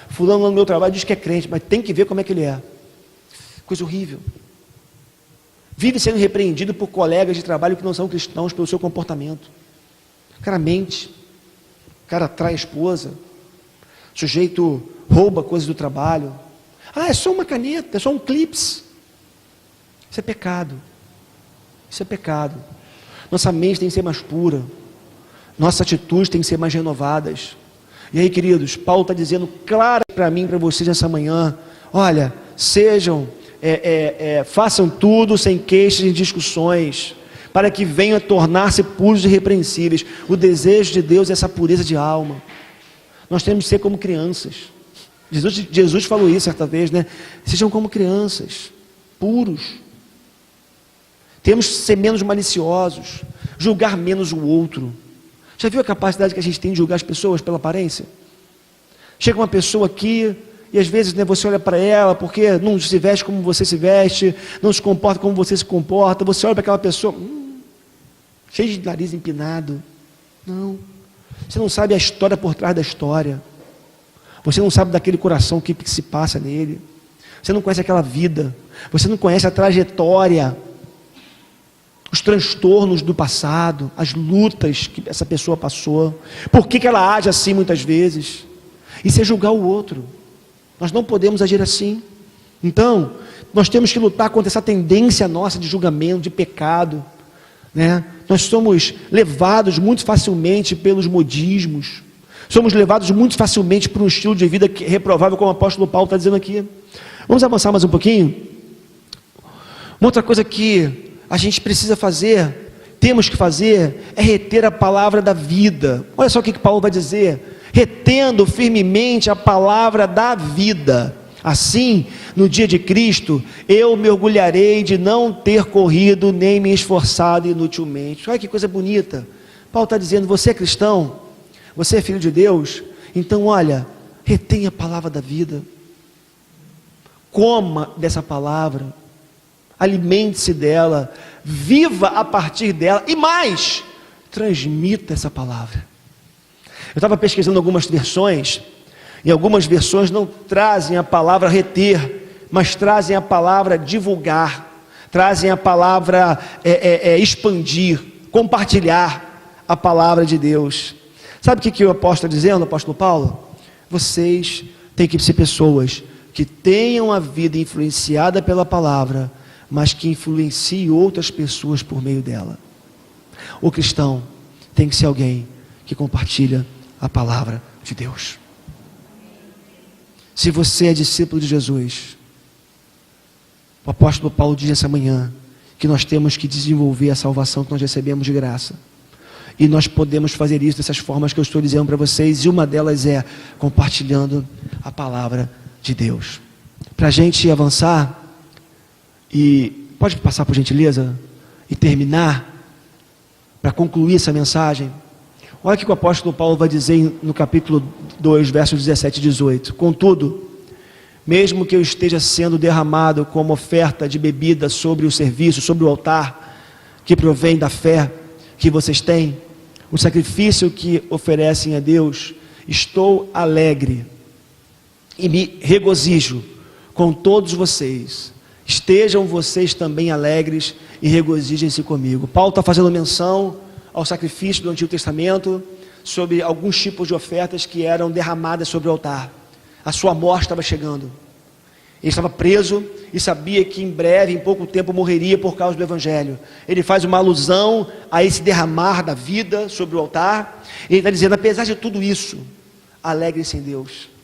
fulano lá no meu trabalho diz que é crente, mas tem que ver como é que ele é. Coisa horrível. Vive sendo repreendido por colegas de trabalho que não são cristãos pelo seu comportamento. O cara mente, o cara trai a esposa, o sujeito rouba coisas do trabalho. É só uma caneta, é só um clips. Isso é pecado. Isso é pecado. Nossa mente tem que ser mais pura, nossas atitudes têm que ser mais renovadas. E aí, queridos, Paulo está dizendo claro para mim e para vocês nessa manhã: olha, façam tudo sem queixas e discussões, para que venham a tornar-se puros e irrepreensíveis. O desejo de Deus é essa pureza de alma. Nós temos que ser como crianças. Jesus falou isso certa vez, né? Sejam como crianças, puros. Temos que ser menos maliciosos, julgar menos o outro. Já viu a capacidade que a gente tem de julgar as pessoas pela aparência? Chega uma pessoa aqui e às vezes, né, você olha para ela porque não se veste como você se veste, não se comporta como você se comporta. Você olha para aquela pessoa, cheio de nariz empinado. Não, você não sabe a história por trás da história. Você não sabe daquele coração, o que se passa nele. Você não conhece aquela vida. Você não conhece a trajetória, os transtornos do passado, as lutas que essa pessoa passou, por que ela age assim muitas vezes. Isso é julgar o outro. Nós não podemos agir assim. Então, nós temos que lutar contra essa tendência nossa de julgamento, de pecado, né? Nós somos levados muito facilmente pelos modismos, somos levados muito facilmente por um estilo de vida reprovável, como o apóstolo Paulo está dizendo aqui. Vamos avançar mais um pouquinho? Uma outra coisa que a gente precisa fazer, temos que fazer, é reter a palavra da vida. Olha só o que Paulo vai dizer: retendo firmemente a palavra da vida. Assim, no dia de Cristo, eu me orgulharei de não ter corrido nem me esforçado inutilmente. Olha que coisa bonita. Paulo está dizendo: você é cristão, você é filho de Deus, então olha, retenha a palavra da vida, coma dessa palavra, alimente-se dela, viva a partir dela, e mais, transmita essa palavra. Eu estava pesquisando algumas versões, e algumas versões não trazem a palavra reter, mas trazem a palavra divulgar, trazem a palavra expandir, compartilhar a palavra de Deus. Sabe o que o apóstolo está dizendo, o apóstolo Paulo? Vocês têm que ser pessoas que tenham a vida influenciada pela palavra, mas que influencie outras pessoas por meio dela. O cristão tem que ser alguém que compartilha a palavra de Deus. Se você é discípulo de Jesus, o apóstolo Paulo diz essa manhã que nós temos que desenvolver a salvação que nós recebemos de graça. E nós podemos fazer isso dessas formas que eu estou dizendo para vocês, e uma delas é compartilhando a palavra de Deus. Para a gente avançar, e pode passar por gentileza, e terminar, para concluir essa mensagem, olha o que o apóstolo Paulo vai dizer no capítulo 2, versos 17 e 18. Contudo, mesmo que eu esteja sendo derramado como oferta de bebida sobre o serviço, sobre o altar, que provém da fé que vocês têm, o sacrifício que oferecem a Deus, estou alegre e me regozijo com todos vocês. Estejam vocês também alegres e regozijem-se comigo. Paulo está fazendo menção ao sacrifício do Antigo Testamento, sobre alguns tipos de ofertas que eram derramadas sobre o altar. A sua morte estava chegando. Ele estava preso e sabia que em breve, em pouco tempo, morreria por causa do Evangelho. Ele faz uma alusão a esse derramar da vida sobre o altar. Ele está dizendo, apesar de tudo isso, alegre-se em Deus.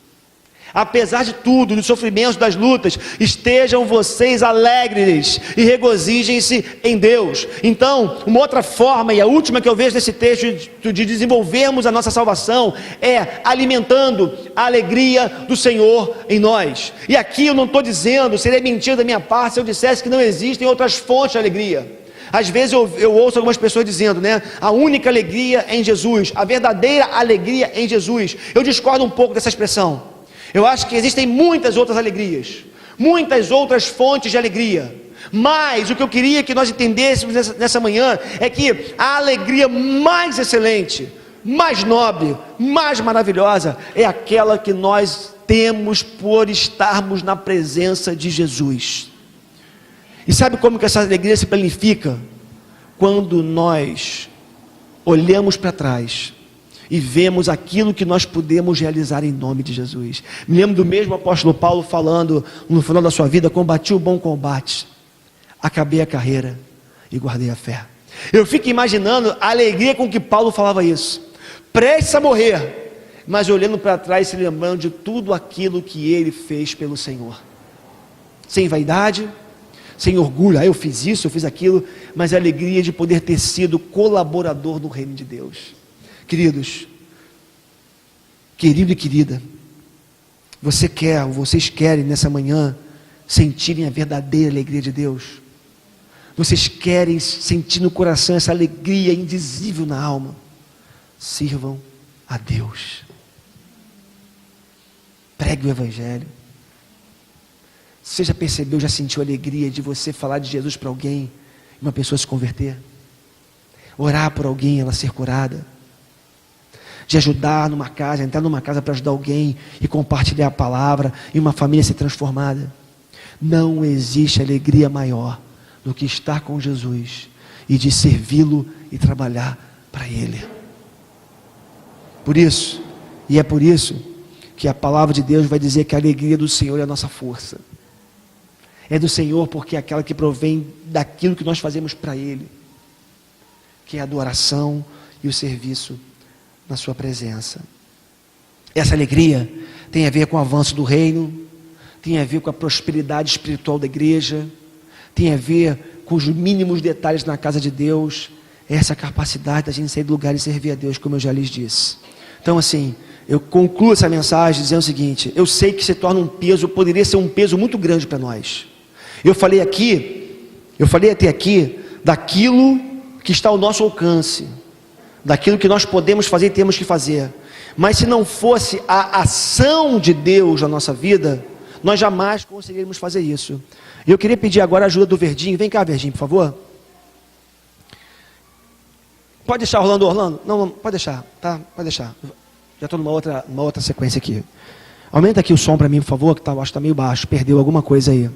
Apesar de tudo, dos sofrimentos, das lutas, estejam vocês alegres e regozijem-se em Deus. Então, uma outra forma, e a última que eu vejo nesse texto de desenvolvermos a nossa salvação, é alimentando a alegria do Senhor em nós. E aqui eu não estou dizendo, seria mentira da minha parte se eu dissesse que não existem outras fontes de alegria. Às vezes eu ouço algumas pessoas dizendo, né, a única alegria é em Jesus, a verdadeira alegria é em Jesus. Eu discordo um pouco dessa expressão. Eu acho que existem muitas outras alegrias, muitas outras fontes de alegria, mas o que eu queria que nós entendêssemos nessa manhã é que a alegria mais excelente, mais nobre, mais maravilhosa é aquela que nós temos por estarmos na presença de Jesus. E sabe como que essa alegria se planifica? Quando nós olhamos para trás e vemos aquilo que nós podemos realizar em nome de Jesus. Me lembro do mesmo apóstolo Paulo falando no final da sua vida, combati o bom combate, acabei a carreira e guardei a fé. Eu fico imaginando a alegria com que Paulo falava isso, prestes a morrer, mas olhando para trás e se lembrando de tudo aquilo que ele fez pelo Senhor, sem vaidade, sem orgulho, eu fiz isso, eu fiz aquilo, mas a alegria de poder ter sido colaborador do reino de Deus. Queridos, querido e querida, vocês querem nessa manhã sentirem a verdadeira alegria de Deus? Vocês querem sentir no coração essa alegria indizível na alma? Sirvam a Deus. Pregue o Evangelho. Você já percebeu, já sentiu a alegria de você falar de Jesus para alguém e uma pessoa se converter? Orar por alguém, ela ser curada? De ajudar numa casa, entrar numa casa para ajudar alguém e compartilhar a palavra e uma família ser transformada? Não existe alegria maior do que estar com Jesus e de servi-lo e trabalhar para Ele. Por isso, e é por isso que a palavra de Deus vai dizer que a alegria do Senhor é a nossa força. É do Senhor porque é aquela que provém daquilo que nós fazemos para Ele, que é a adoração e o serviço na sua presença. Essa alegria tem a ver com o avanço do reino, tem a ver com a prosperidade espiritual da igreja, tem a ver com os mínimos detalhes na casa de Deus, essa capacidade da gente sair do lugar e servir a Deus, como eu já lhes disse. Então assim, eu concluo essa mensagem dizendo o seguinte: eu sei que se torna um peso, poderia ser um peso muito grande para nós. Eu falei até aqui daquilo que está ao nosso alcance, daquilo que nós podemos fazer e temos que fazer, mas se não fosse a ação de Deus na nossa vida, nós jamais conseguiríamos fazer isso. Eu queria pedir agora a ajuda do Verdinho. Vem cá, Verdinho, por favor. Pode deixar, Orlando? Não, pode deixar, tá? Pode deixar. Já estou numa outra sequência aqui. Aumenta aqui o som para mim, por favor, que acho que está meio baixo, perdeu alguma coisa aí.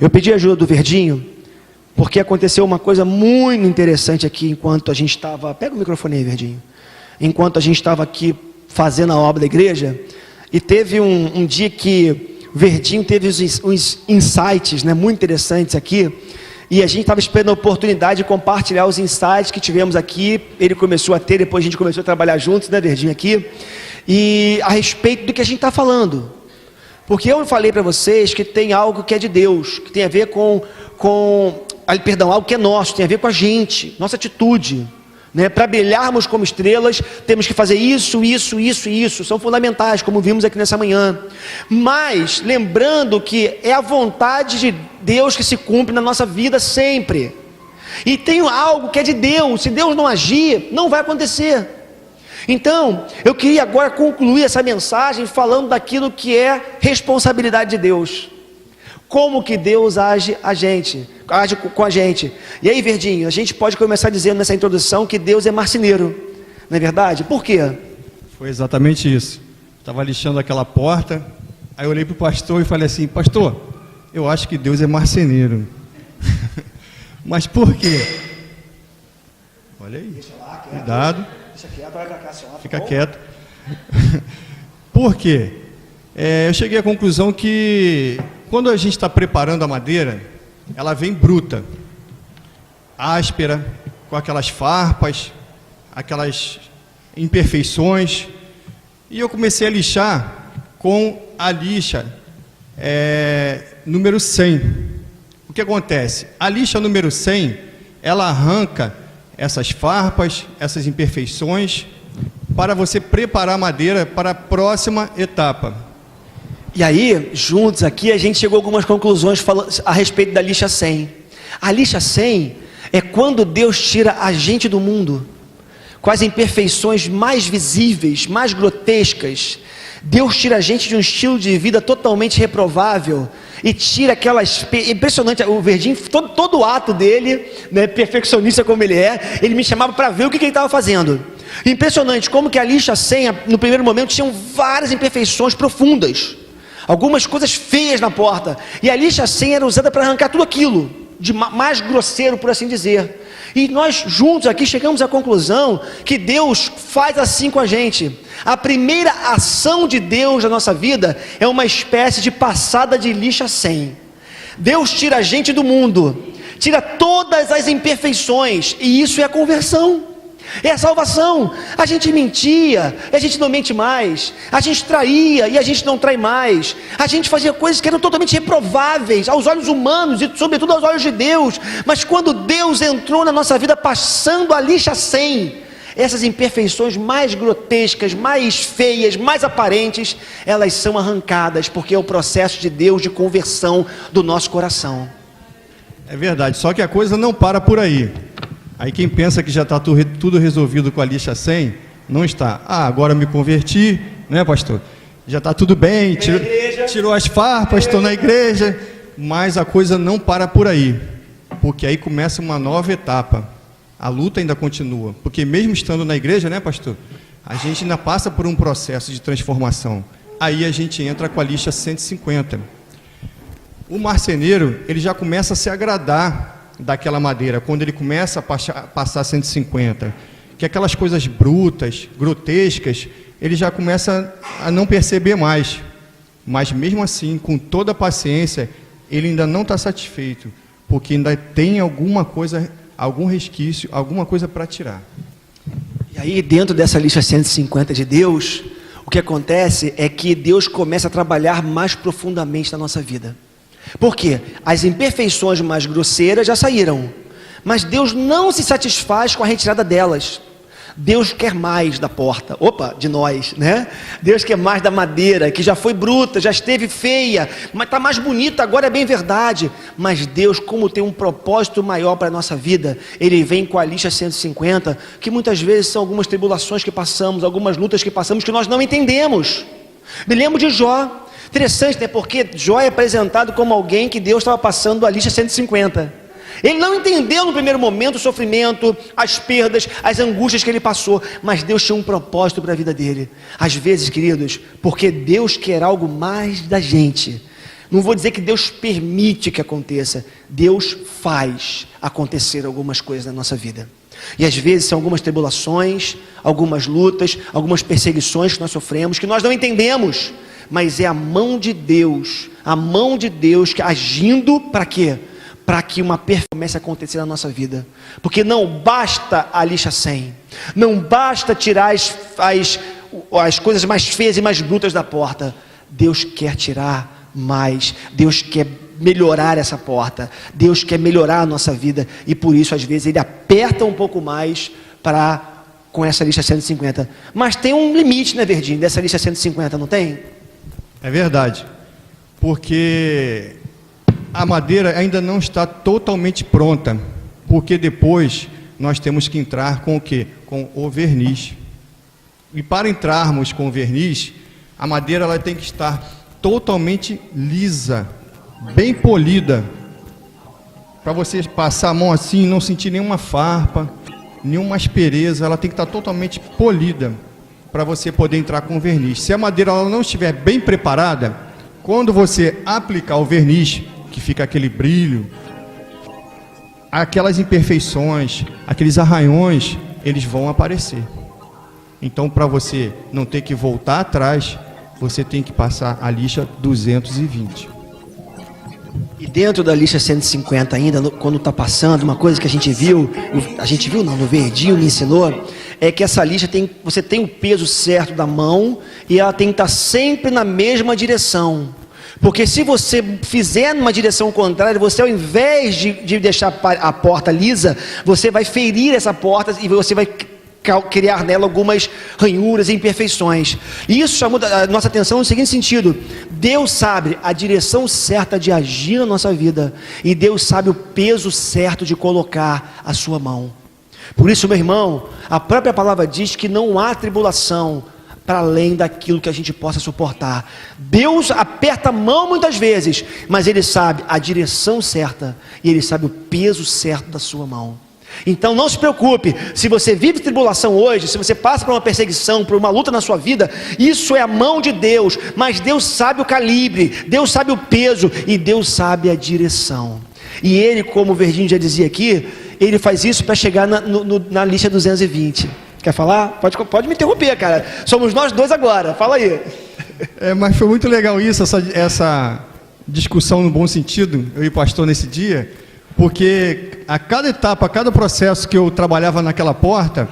Eu pedi a ajuda do Verdinho, porque aconteceu uma coisa muito interessante aqui enquanto a gente estava... Pega o microfone aí, Verdinho. Enquanto a gente estava aqui fazendo a obra da igreja, e teve um dia que o Verdinho teve uns insights, né, muito interessantes aqui, e a gente estava esperando a oportunidade de compartilhar os insights que tivemos aqui. Ele começou a ter, depois a gente começou a trabalhar juntos, né, Verdinho, aqui, e a respeito do que a gente está falando. Porque eu falei para vocês que tem algo que é de Deus, que tem a ver algo que é nosso, tem a ver com a gente, nossa atitude, né? Para brilharmos como estrelas, temos que fazer isso, isso, isso e isso, são fundamentais, como vimos aqui nessa manhã. Mas, lembrando que é a vontade de Deus que se cumpre na nossa vida sempre. E tem algo que é de Deus, se Deus não agir, não vai acontecer. Então, eu queria agora concluir essa mensagem falando daquilo que é responsabilidade de Deus. Como que Deus age com a gente. E aí, Verdinho, a gente pode começar dizendo nessa introdução que Deus é marceneiro, não é verdade? Por quê? Foi exatamente isso. Estava lixando aquela porta, aí eu olhei para o pastor e falei assim: pastor, eu acho que Deus é marceneiro. Mas por quê? Olha aí, cuidado. Fica quieto. Por quê? Eu cheguei à conclusão que quando a gente está preparando a madeira, ela vem bruta, áspera, com aquelas farpas, aquelas imperfeições. E eu comecei a lixar com a lixa número 100. O que acontece? A lixa número 100, ela arranca essas farpas, essas imperfeições, para você preparar a madeira para a próxima etapa. E aí, juntos aqui, a gente chegou a algumas conclusões a respeito da lixa 100. A lixa 100 é quando Deus tira a gente do mundo, com as imperfeições mais visíveis, mais grotescas. Deus tira a gente de um estilo de vida totalmente reprovável e tira aquelas... Impressionante, o Verdinho, todo o ato dele, né, perfeccionista como ele é, ele me chamava para ver o que ele estava fazendo. Impressionante como que a lixa 100, no primeiro momento, tinham várias imperfeições profundas, algumas coisas feias na porta, e a lixa 100 era usada para arrancar tudo aquilo de mais grosseiro, por assim dizer. E nós juntos aqui chegamos à conclusão que Deus faz assim com a gente. A primeira ação de Deus na nossa vida é uma espécie de passada de lixa 100. Deus tira a gente do mundo, tira todas as imperfeições, e isso é a conversão. É a salvação. A gente mentia e a gente não mente mais. A gente traía e a gente não trai mais. A gente fazia coisas que eram totalmente reprováveis aos olhos humanos e sobretudo aos olhos de Deus. Mas quando Deus entrou na nossa vida passando a lixa 100, essas imperfeições mais grotescas, mais feias, mais aparentes, elas são arrancadas, porque é o processo de Deus de conversão do nosso coração. É verdade, só que a coisa não para por aí. Aí quem pensa que já está tudo resolvido com a lixa 100, não está. Agora me converti, né, pastor? Já está tudo bem, tirou as farpas, estou na igreja. Mas a coisa não para por aí, porque aí começa uma nova etapa. A luta ainda continua, porque mesmo estando na igreja, né, pastor? A gente ainda passa por um processo de transformação. Aí a gente entra com a lixa 150. O marceneiro, ele já começa a se agradar daquela madeira, quando ele começa a passar 150, que aquelas coisas brutas, grotescas, ele já começa a não perceber mais. Mas mesmo assim, com toda a paciência, ele ainda não está satisfeito, porque ainda tem alguma coisa, algum resquício, alguma coisa para tirar. E aí, dentro dessa lixa 150 de Deus, o que acontece é que Deus começa a trabalhar mais profundamente na nossa vida. Por quê? As imperfeições mais grosseiras já saíram, mas Deus não se satisfaz com a retirada delas. Deus quer mais da porta, de nós, né? Deus quer mais da madeira, que já foi bruta, já esteve feia, mas está mais bonita, agora é bem verdade. Mas Deus, como tem um propósito maior para a nossa vida, Ele vem com a lixa 150, que muitas vezes são algumas tribulações que passamos, algumas lutas que passamos, que nós não entendemos. Me lembro de Jó. Interessante, né? Porque Jó é apresentado como alguém que Deus estava passando a lixa 150. Ele não entendeu no primeiro momento o sofrimento, as perdas, as angústias que ele passou, mas Deus tinha um propósito para a vida dele. Às vezes, queridos, porque Deus quer algo mais da gente. Não vou dizer que Deus permite que aconteça, Deus faz acontecer algumas coisas na nossa vida. E às vezes são algumas tribulações, algumas lutas, algumas perseguições que nós sofremos, que nós não entendemos. mas é a mão de Deus que agindo para quê? Para que uma performance comece a acontecer na nossa vida, porque não basta a lixa 100, não basta tirar as coisas mais feias e mais brutas da porta. Deus quer tirar mais, Deus quer melhorar essa porta, Deus quer melhorar a nossa vida, e por isso às vezes Ele aperta um pouco mais com essa lixa 150, mas tem um limite, né, Verdinho, dessa lixa 150, não tem? É verdade, porque a madeira ainda não está totalmente pronta, porque depois nós temos que entrar com o quê? Com o verniz. E para entrarmos com o verniz, a madeira ela tem que estar totalmente lisa, bem polida, para você passar a mão assim e não sentir nenhuma farpa, nenhuma aspereza. Ela tem que estar totalmente polida para você poder entrar com o verniz. Se a madeira ela não estiver bem preparada, quando você aplicar o verniz, que fica aquele brilho, aquelas imperfeições, aqueles arranhões, eles vão aparecer. Então, para você não ter que voltar atrás, você tem que passar a lixa 220. E dentro da lixa 150 ainda, quando está passando, uma coisa que a gente viu não, no Verdinho me ensinou, é que essa lixa você tem o peso certo da mão e ela tem que estar sempre na mesma direção. Porque se você fizer numa direção contrária, você ao invés de deixar a porta lisa, você vai ferir essa porta e você vai criar nela algumas ranhuras e imperfeições. E isso chamou a nossa atenção no seguinte sentido: Deus sabe a direção certa de agir na nossa vida, e Deus sabe o peso certo de colocar a sua mão. Por isso, meu irmão, a própria palavra diz que não há tribulação para além daquilo que a gente possa suportar. Deus aperta a mão muitas vezes, mas Ele sabe a direção certa, e Ele sabe o peso certo da sua mão. Então não se preocupe, se você vive tribulação hoje, se você passa por uma perseguição, por uma luta na sua vida, isso é a mão de Deus, mas Deus sabe o calibre, Deus sabe o peso, e Deus sabe a direção. E Ele, como o Verdinho já dizia aqui, Ele faz isso para chegar na lixa 220. Quer falar? Pode me interromper, cara. Somos nós dois agora. Fala aí. Mas foi muito legal isso, essa discussão no bom sentido, eu e o pastor nesse dia, porque a cada etapa, a cada processo que eu trabalhava naquela porta,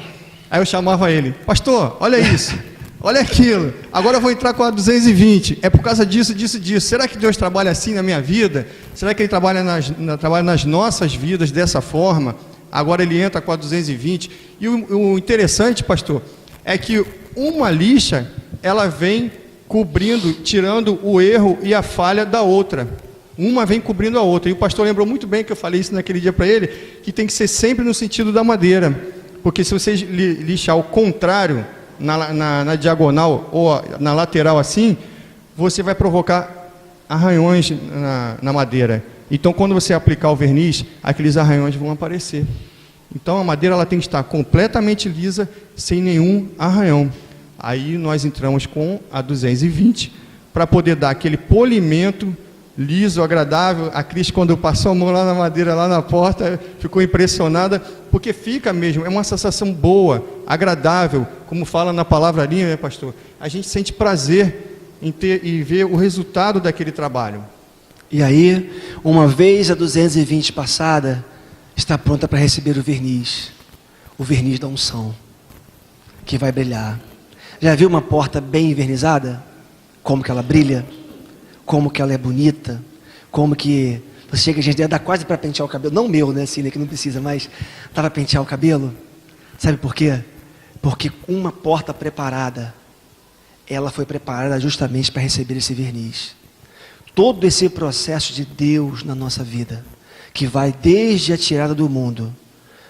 aí eu chamava ele: pastor, olha isso, olha aquilo, agora eu vou entrar com a 220, é por causa disso, disso, disso. Será que Deus trabalha assim na minha vida? Será que Ele trabalha nas nossas vidas dessa forma? Agora ele entra com a 220. E o interessante, pastor, é que uma lixa, ela vem cobrindo, tirando o erro e a falha da outra. Uma vem cobrindo a outra. E o pastor lembrou muito bem que eu falei isso naquele dia para ele, que tem que ser sempre no sentido da madeira. Porque se você lixar o contrário, na diagonal ou na lateral assim, você vai provocar arranhões na madeira. Então, quando você aplicar o verniz, aqueles arranhões vão aparecer. Então, a madeira ela tem que estar completamente lisa, sem nenhum arranhão. Aí nós entramos com a 220, para poder dar aquele polimento liso, agradável. A Cris, quando passou a mão lá na madeira, lá na porta, ficou impressionada, porque fica mesmo, é uma sensação boa, agradável, como fala na palavra ali, né, pastor? A gente sente prazer em ter e ver o resultado daquele trabalho. E aí, uma vez a 220 passada, está pronta para receber o verniz da unção, que vai brilhar. Já viu uma porta bem envernizada? Como que ela brilha? Como que ela é bonita? Como que você chega, a gente dá quase para pentear o cabelo, não meu, né, assim, né, que não precisa, mas dá para pentear o cabelo. Sabe por quê? Porque uma porta preparada, ela foi preparada justamente para receber esse verniz. Todo esse processo de Deus na nossa vida, que vai desde a tirada do mundo,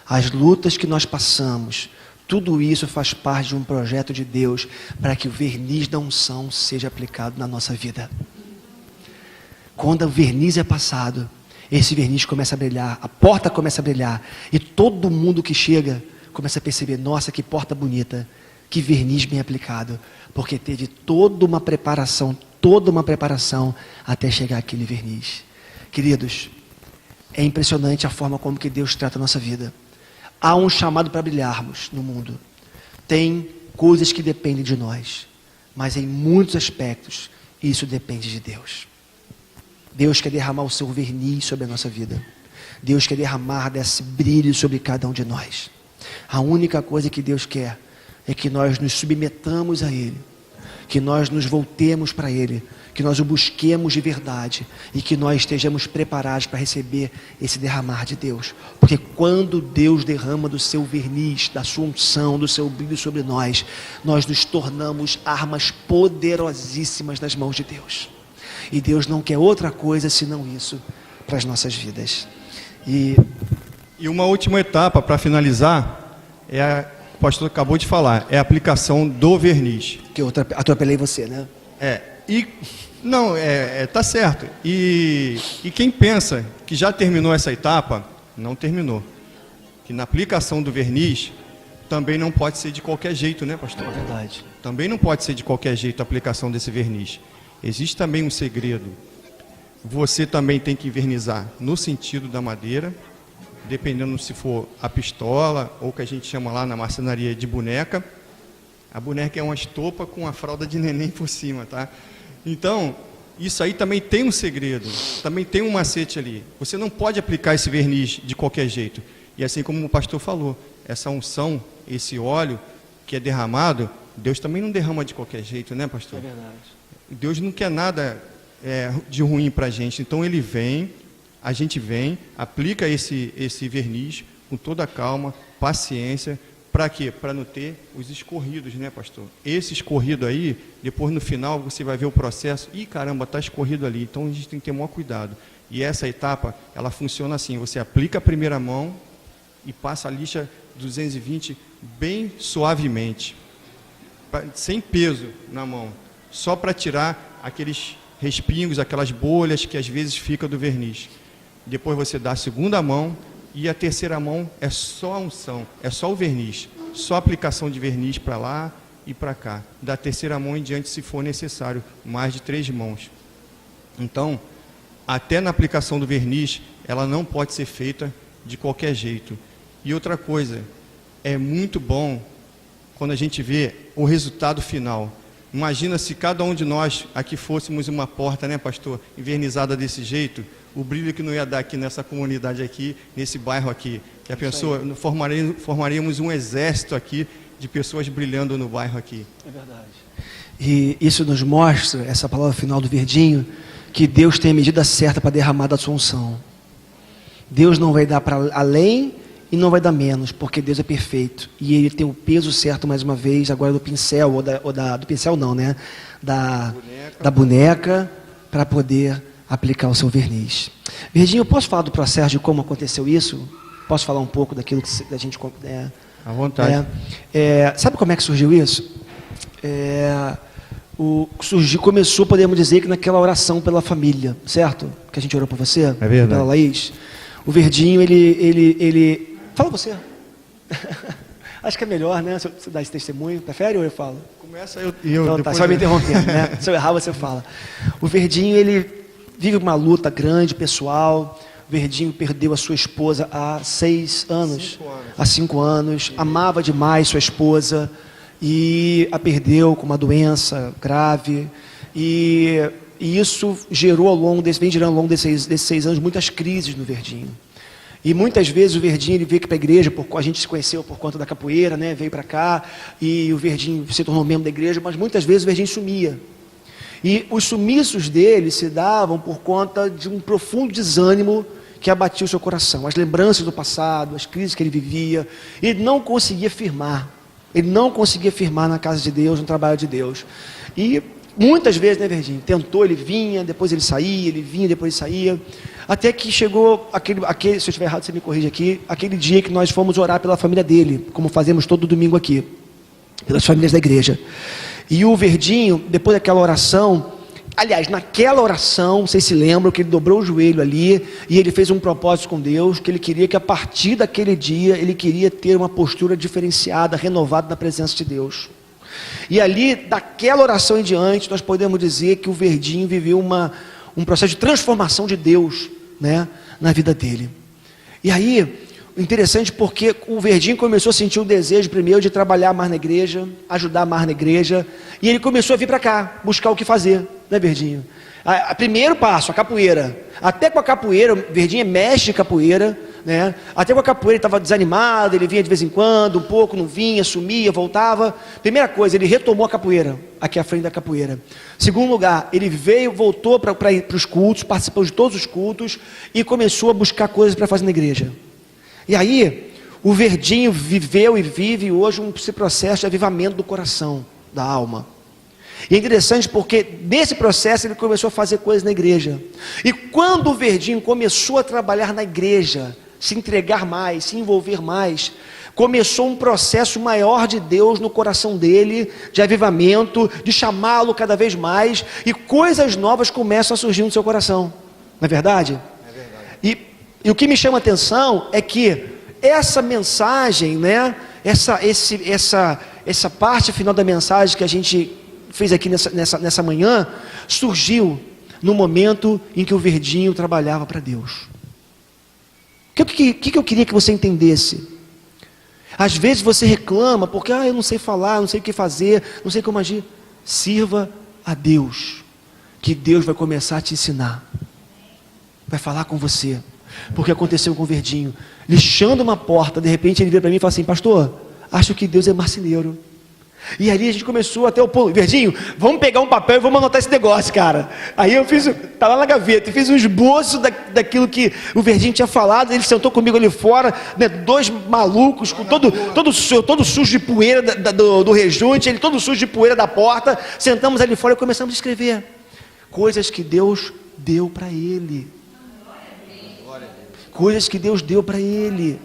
as lutas que nós passamos, tudo isso faz parte de um projeto de Deus para que o verniz da unção seja aplicado na nossa vida. Quando o verniz é passado, esse verniz começa a brilhar, a porta começa a brilhar, e todo mundo que chega começa a perceber: nossa, que porta bonita, que verniz bem aplicado, porque teve toda uma preparação até chegar aquele verniz. Queridos, é impressionante a forma como que Deus trata a nossa vida. Há um chamado para brilharmos no mundo. Tem coisas que dependem de nós, mas em muitos aspectos Isso depende de Deus. Deus quer derramar o seu verniz sobre a nossa vida. Deus quer derramar desse brilho sobre cada um de nós. A única coisa que Deus quer é que nós nos submetamos a Ele, que nós nos voltemos para Ele, que nós o busquemos de verdade e que nós estejamos preparados para receber esse derramar de Deus. Porque quando Deus derrama do seu verniz, da sua unção, do seu brilho sobre nós, nós nos tornamos armas poderosíssimas nas mãos de Deus. E Deus não quer outra coisa senão isso para as nossas vidas. E uma última etapa para finalizar, o pastor acabou de falar, é a aplicação do verniz. Que eu atropelei você, né? Tá certo. E quem pensa que já terminou essa etapa, não terminou. Que na aplicação do verniz, também não pode ser de qualquer jeito, né, pastor? É verdade. Também não pode ser de qualquer jeito a aplicação desse verniz. Existe também um segredo. Você também tem que vernizar no sentido da madeira, dependendo se for a pistola, ou que a gente chama lá na marcenaria de boneca. A boneca é uma estopa com a fralda de neném por cima, tá? Então, isso aí também tem um segredo, também tem um macete ali. Você não pode aplicar esse verniz de qualquer jeito. E assim como o pastor falou, essa unção, esse óleo que é derramado, Deus também não derrama de qualquer jeito, né, pastor? É verdade. Deus não quer nada de ruim para a gente. Então Ele vem, a gente vem, aplica esse verniz com toda a calma, paciência. Para quê? Para não ter os escorridos, né, pastor? Esse escorrido aí, depois no final você vai ver o processo. Ih, caramba, está escorrido ali. Então a gente tem que ter o maior cuidado. E essa etapa, ela funciona assim: você aplica a primeira mão e passa a lixa 220 bem suavemente, sem peso na mão, só para tirar aqueles respingos, aquelas bolhas que às vezes ficam do verniz. Depois você dá a segunda mão. E a terceira mão é só a unção, é só o verniz, só a aplicação de verniz para lá e para cá. Da terceira mão em diante, se for necessário, mais de 3 mãos. Então, até na aplicação do verniz, ela não pode ser feita de qualquer jeito. E outra coisa, é muito bom quando a gente vê o resultado final. Imagina se cada um de nós aqui fôssemos uma porta, né, pastor, envernizada desse jeito, o brilho que não ia dar aqui nessa comunidade aqui, nesse bairro aqui, que a pessoa, formaríamos um exército aqui de pessoas brilhando no bairro aqui. É verdade. E isso nos mostra, essa palavra final do verdinho, que Deus tem a medida certa para derramar da sua unção. Deus não vai dar para além e não vai dar menos, porque Deus é perfeito. E Ele tem o peso certo, mais uma vez, agora do pincel, do pincel não, né? Da boneca, para poder aplicar o seu verniz. Verdinho, eu posso falar do processo de como aconteceu isso? Posso falar um pouco daquilo que a gente... À vontade. Sabe como é que surgiu isso? Começou, podemos dizer, que naquela oração pela família, certo? Que a gente orou por você, é verdade. Pela Laís. O Verdinho, ele... Fala você. Acho que é melhor, né? Você dá esse testemunho. Prefere ou eu falo? Começa eu então, tá, você vai me interrompendo, né? Se eu errar, você fala. O Verdinho, ele vive uma luta grande, pessoal. O Verdinho perdeu a sua esposa há 6 anos. 5 anos. Há 5 anos. Amava demais sua esposa e a perdeu com uma doença grave. E isso gerou vem gerando ao longo desses 6 anos muitas crises no Verdinho. E muitas vezes o Verdinho ele veio para a igreja, a gente se conheceu por conta da capoeira, né? Veio para cá e o Verdinho se tornou membro da igreja, mas muitas vezes o Verdinho sumia. E os sumiços dele se davam por conta de um profundo desânimo que abatia o seu coração, as lembranças do passado, as crises que ele vivia. Ele não conseguia firmar na casa de Deus, no trabalho de Deus. E muitas vezes, né, Verdinho? Tentou, ele vinha, depois ele saía, ele vinha, depois ele saía. Até que chegou aquele, se eu estiver errado, você me corrige aqui, aquele dia que nós fomos orar pela família dele, como fazemos todo domingo aqui, pelas famílias da igreja. E o Verdinho, depois daquela oração, aliás, naquela oração, vocês se lembram que ele dobrou o joelho ali, e ele fez um propósito com Deus, que ele queria que a partir daquele dia, ele queria ter uma postura diferenciada, renovada na presença de Deus. E ali, daquela oração em diante, nós podemos dizer que o Verdinho viveu um processo de transformação de Deus, né, na vida dele. E aí, interessante porque o Verdinho começou a sentir o desejo primeiro de trabalhar mais na igreja, ajudar mais na igreja, e ele começou a vir para cá, buscar o que fazer. né, Verdinho? Primeiro passo, a capoeira. Até com a capoeira, o Verdinho é mestre de capoeira, né? Até com a capoeira ele estava desanimado, ele vinha de vez em quando, um pouco, não vinha, sumia, voltava. Primeira coisa, ele retomou a capoeira, aqui à frente da capoeira. Segundo lugar, ele voltou para os cultos, participou de todos os cultos e começou a buscar coisas para fazer na igreja. E aí, o Verdinho viveu e vive hoje esse processo de avivamento do coração, da alma. E é interessante porque nesse processo ele começou a fazer coisas na igreja. E quando o Verdinho começou a trabalhar na igreja, se entregar mais, se envolver mais, começou um processo maior de Deus no coração dele, de avivamento, de chamá-lo cada vez mais, e coisas novas começam a surgir no seu coração. Não é verdade? É verdade. E o que me chama a atenção é que essa mensagem, né, essa parte final da mensagem que a gente fez aqui nessa manhã, surgiu no momento em que o Verdinho trabalhava para Deus. O que eu queria que você entendesse? Às vezes você reclama porque eu não sei falar, não sei o que fazer, não sei como agir. Sirva a Deus, que Deus vai começar a te ensinar, vai falar com você. Porque aconteceu com o Verdinho, lixando uma porta, de repente ele vira para mim e fala assim: pastor, acho que Deus é marceneiro. E ali a gente começou até o ponto: Verdinho, vamos pegar um papel e vamos anotar esse negócio, cara. Aí eu tá lá na gaveta, eu fiz um esboço daquilo que o Verdinho tinha falado. Ele sentou comigo ali fora, né, dois malucos, com todo sujo de poeira do rejunte, ele todo sujo de poeira da porta. Sentamos ali fora e começamos a escrever coisas que Deus deu para ele. Coisas que Deus deu para ele,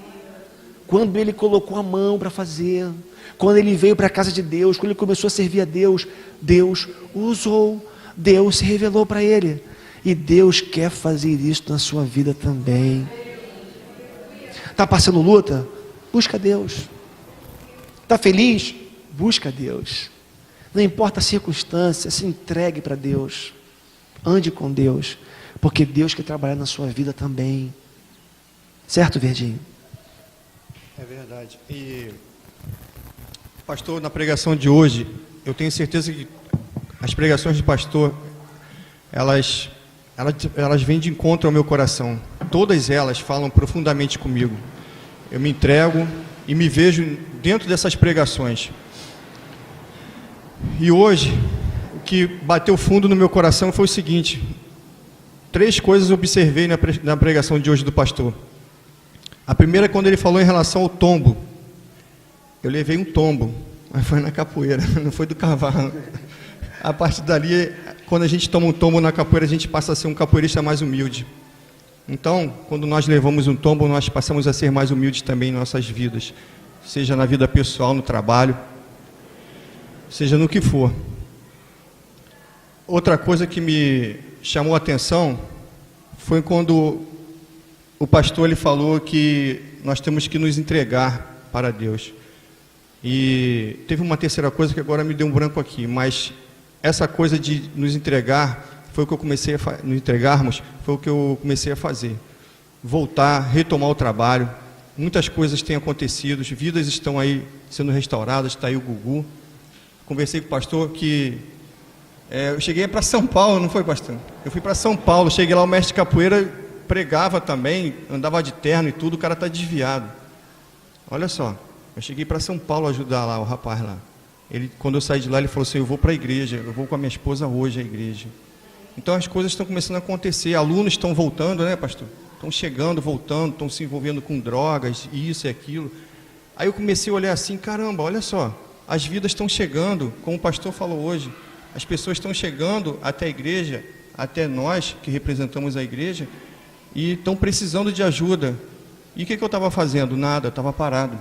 quando ele colocou a mão para fazer, quando ele veio para a casa de Deus, quando ele começou a servir a Deus, Deus usou, Deus se revelou para ele, e Deus quer fazer isso na sua vida também. Está passando luta? Busca Deus. Está feliz? Busca Deus. Não importa a circunstância, se entregue para Deus, ande com Deus, porque Deus quer trabalhar na sua vida também. Certo, Verdinho? É verdade. E, pastor, na pregação de hoje, eu tenho certeza que as pregações de pastor, elas vêm de encontro ao meu coração. Todas elas falam profundamente comigo. Eu me entrego e me vejo dentro dessas pregações. E hoje, o que bateu fundo no meu coração foi o seguinte: 3 coisas eu observei na pregação de hoje do pastor. A primeira é quando ele falou em relação ao tombo. Eu levei um tombo, mas foi na capoeira, não foi do cavalo. A partir dali, quando a gente toma um tombo na capoeira, a gente passa a ser um capoeirista mais humilde. Então, quando nós levamos um tombo, nós passamos a ser mais humildes também em nossas vidas, seja na vida pessoal, no trabalho, seja no que for. Outra coisa que me chamou a atenção foi quando o pastor ele falou que nós temos que nos entregar para Deus. E teve uma terceira coisa que agora me deu um branco aqui, mas essa coisa de nos entregar foi o que eu comecei nos entregarmos, foi o que eu comecei a fazer. Voltar, retomar o trabalho. Muitas coisas têm acontecido, as vidas estão aí sendo restauradas, está aí o Gugu. Conversei com o pastor que eu cheguei para São Paulo, não foi, pastor? Eu fui para São Paulo, cheguei lá, o mestre de capoeira pregava também, andava de terno e tudo, o cara está desviado. Olha só, eu cheguei para São Paulo ajudar lá o rapaz lá. Quando eu saí de lá, ele falou assim: eu vou para a igreja, eu vou com a minha esposa hoje à igreja. Então as coisas estão começando a acontecer, alunos estão voltando, né, pastor? Estão chegando, voltando, estão se envolvendo com drogas, isso e aquilo. Aí eu comecei a olhar assim: caramba, olha só, as vidas estão chegando, como o pastor falou hoje, as pessoas estão chegando até a igreja, até nós que representamos a igreja, e estão precisando de ajuda. E o que eu estava fazendo? Nada, eu estava parado.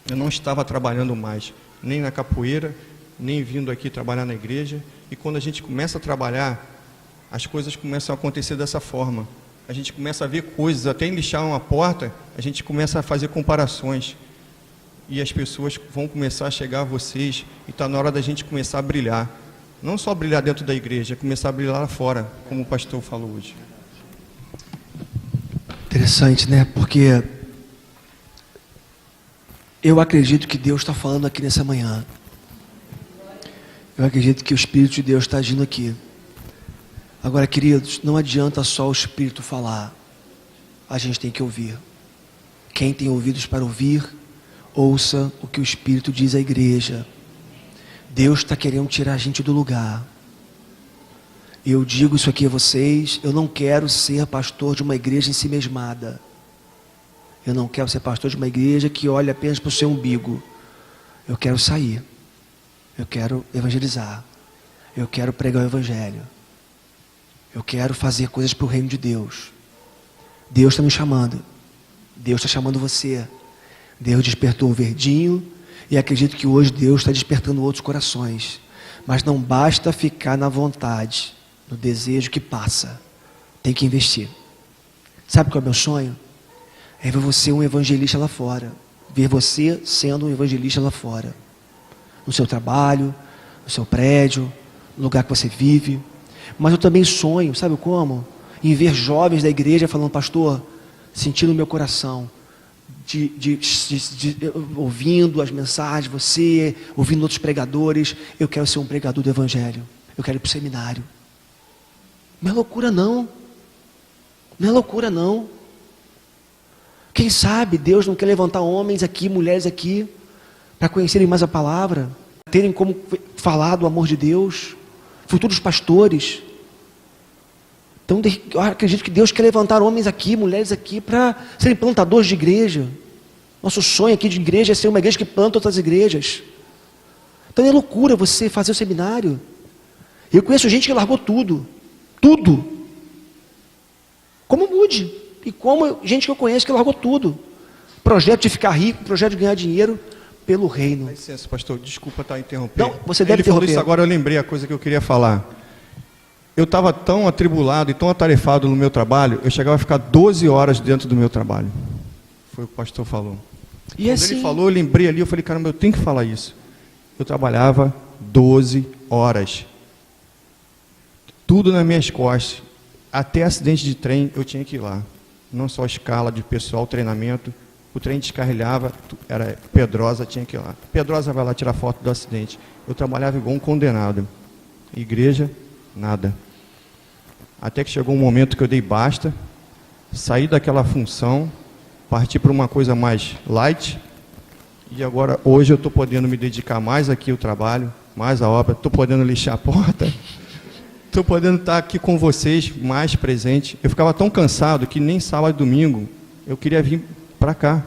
Eu não estava trabalhando mais, nem na capoeira, nem vindo aqui trabalhar na igreja. E quando a gente começa a trabalhar, as coisas começam a acontecer dessa forma. A gente começa a ver coisas, até em lixar uma porta, a gente começa a fazer comparações. E as pessoas vão começar a chegar a vocês, e está na hora da gente começar a brilhar. Não só brilhar dentro da igreja, começar a brilhar lá fora, como o pastor falou hoje. Interessante, né? Porque eu acredito que Deus está falando aqui nessa manhã. Eu acredito que o Espírito de Deus está agindo aqui. Agora, queridos, não adianta só o Espírito falar, a gente tem que ouvir. Quem tem ouvidos para ouvir, ouça o que o Espírito diz à igreja. Deus está querendo tirar a gente do lugar. Eu digo isso aqui a vocês, eu não quero ser pastor de uma igreja ensimesmada. Eu não quero ser pastor de uma igreja que olha apenas para o seu umbigo. Eu quero sair. Eu quero evangelizar. Eu quero pregar o evangelho. Eu quero fazer coisas para o reino de Deus. Deus está me chamando. Deus está chamando você. Deus despertou o verdinho e acredito que hoje Deus está despertando outros corações. Mas não basta ficar na vontade, no desejo que passa. Tem que investir. Sabe qual é o meu sonho? É ver você um evangelista lá fora. Ver você sendo um evangelista lá fora. No seu trabalho, no seu prédio, no lugar que você vive. Mas eu também sonho, sabe como? Em ver jovens da igreja falando, pastor, sentindo no meu coração, ouvindo as mensagens de você, ouvindo outros pregadores, eu quero ser um pregador do evangelho, eu quero ir para o seminário. Não é loucura não, não é loucura não. Quem sabe Deus não quer levantar homens aqui, mulheres aqui, para conhecerem mais a palavra, terem como falar do amor de Deus, futuros pastores. Então eu acredito que Deus quer levantar homens aqui, mulheres aqui, para serem plantadores de igreja. Nosso sonho aqui de igreja é ser uma igreja que planta outras igrejas. Então é loucura você fazer o seminário. Eu conheço gente que largou tudo. Tudo. Como Mude. E como gente que eu conheço que largou tudo. Projeto de ficar rico, projeto de ganhar dinheiro pelo reino. Dá licença, pastor, desculpa estar interrompendo. Não, você deve Ele falou interromper. isso agora, eu lembrei a coisa que eu queria falar. Eu estava tão atribulado e tão atarefado no meu trabalho, eu chegava a ficar 12 horas dentro do meu trabalho. Foi o que o pastor falou. E Quando assim, ele falou, eu lembrei ali, eu falei, caramba, eu tenho que falar isso. Eu trabalhava 12 horas. Tudo nas minhas costas. Até acidente de trem, eu tinha que ir lá. Não só escala de pessoal, treinamento. O trem descarrilhava, era Pedrosa, tinha que ir lá. Pedrosa vai lá tirar foto do acidente. Eu trabalhava igual um condenado. Igreja, nada. Até que chegou um momento que eu dei basta, saí daquela função, parti para uma coisa mais light, e agora, hoje eu estou podendo me dedicar mais aqui ao trabalho, mais à obra, estou podendo lixar a porta, estou podendo estar aqui com vocês, mais presente. Eu ficava tão cansado que nem sábado e domingo eu queria vir para cá.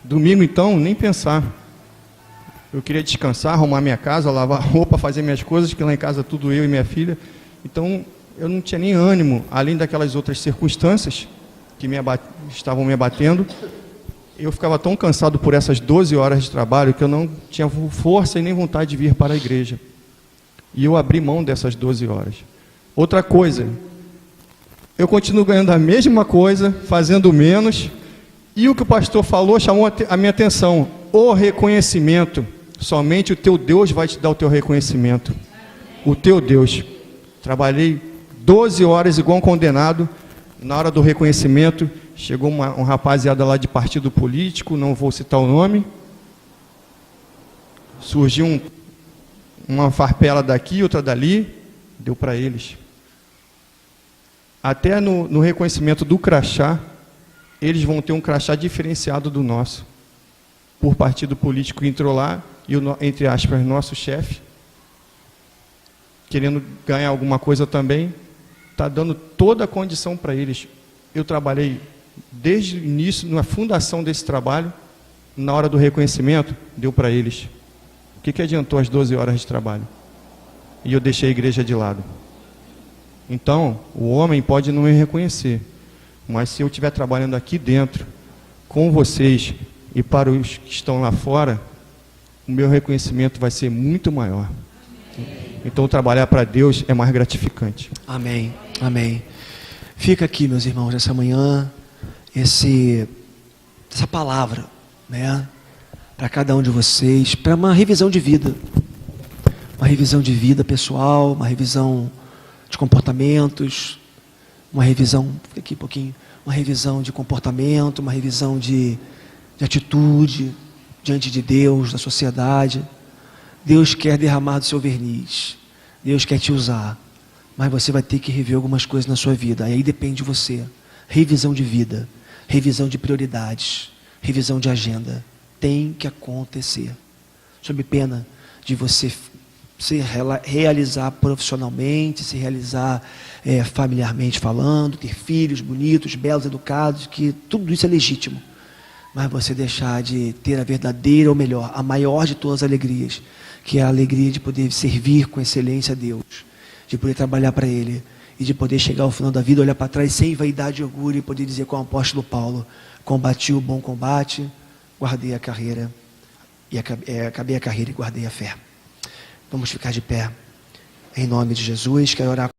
Domingo, então, nem pensar. Eu queria descansar, arrumar minha casa, lavar roupa, fazer minhas coisas, que lá em casa tudo eu e minha filha. Então, eu não tinha nem ânimo, além daquelas outras circunstâncias que estavam me abatendo. Eu ficava tão cansado por essas 12 horas de trabalho que eu não tinha força e nem vontade de vir para a igreja. E eu abri mão dessas 12 horas. Outra coisa, eu continuo ganhando a mesma coisa, fazendo menos, e o que o pastor falou chamou a minha atenção. O reconhecimento, somente o teu Deus vai te dar o teu reconhecimento. O teu Deus. Trabalhei 12 horas igual um condenado. Na hora do reconhecimento, chegou um rapaziada lá de partido político, não vou citar o nome. Surgiu uma farpela daqui, outra dali, deu para eles. Até no reconhecimento do crachá, eles vão ter um crachá diferenciado do nosso. Por partido político entrou lá, e entre aspas, nosso chefe, querendo ganhar alguma coisa também, está dando toda a condição para eles. Eu trabalhei desde o início, na fundação desse trabalho, na hora do reconhecimento, deu para eles. O que adiantou as 12 horas de trabalho? E eu deixei a igreja de lado. Então, o homem pode não me reconhecer, mas se eu estiver trabalhando aqui dentro, com vocês e para os que estão lá fora, o meu reconhecimento vai ser muito maior. Então, trabalhar para Deus é mais gratificante. amém, amém. Fica aqui, meus irmãos, essa manhã, essa palavra, né, para cada um de vocês, para uma revisão de vida. Uma revisão de vida pessoal, uma revisão de comportamentos, uma revisão, fica aqui um pouquinho, uma revisão de comportamento, uma revisão de atitude diante de Deus, da sociedade. Deus quer derramar do seu verniz. Deus quer te usar. mas você vai ter que rever algumas coisas na sua vida. Aí depende de você. Revisão de vida, revisão de prioridades, revisão de agenda. Tem que acontecer. Sob pena de você se realizar profissionalmente, se realizar familiarmente falando, ter filhos bonitos, belos, educados, que tudo isso é legítimo. Mas você deixar de ter a verdadeira, ou melhor, a maior de todas as alegrias, que é a alegria de poder servir com excelência a Deus, de poder trabalhar para Ele, e de poder chegar ao final da vida, olhar para trás sem vaidade e orgulho, e poder dizer com o apóstolo Paulo: combati o bom combate, guardei a carreira, e acabei a carreira e guardei a fé. Vamos ficar de pé, em nome de Jesus. Quero orar.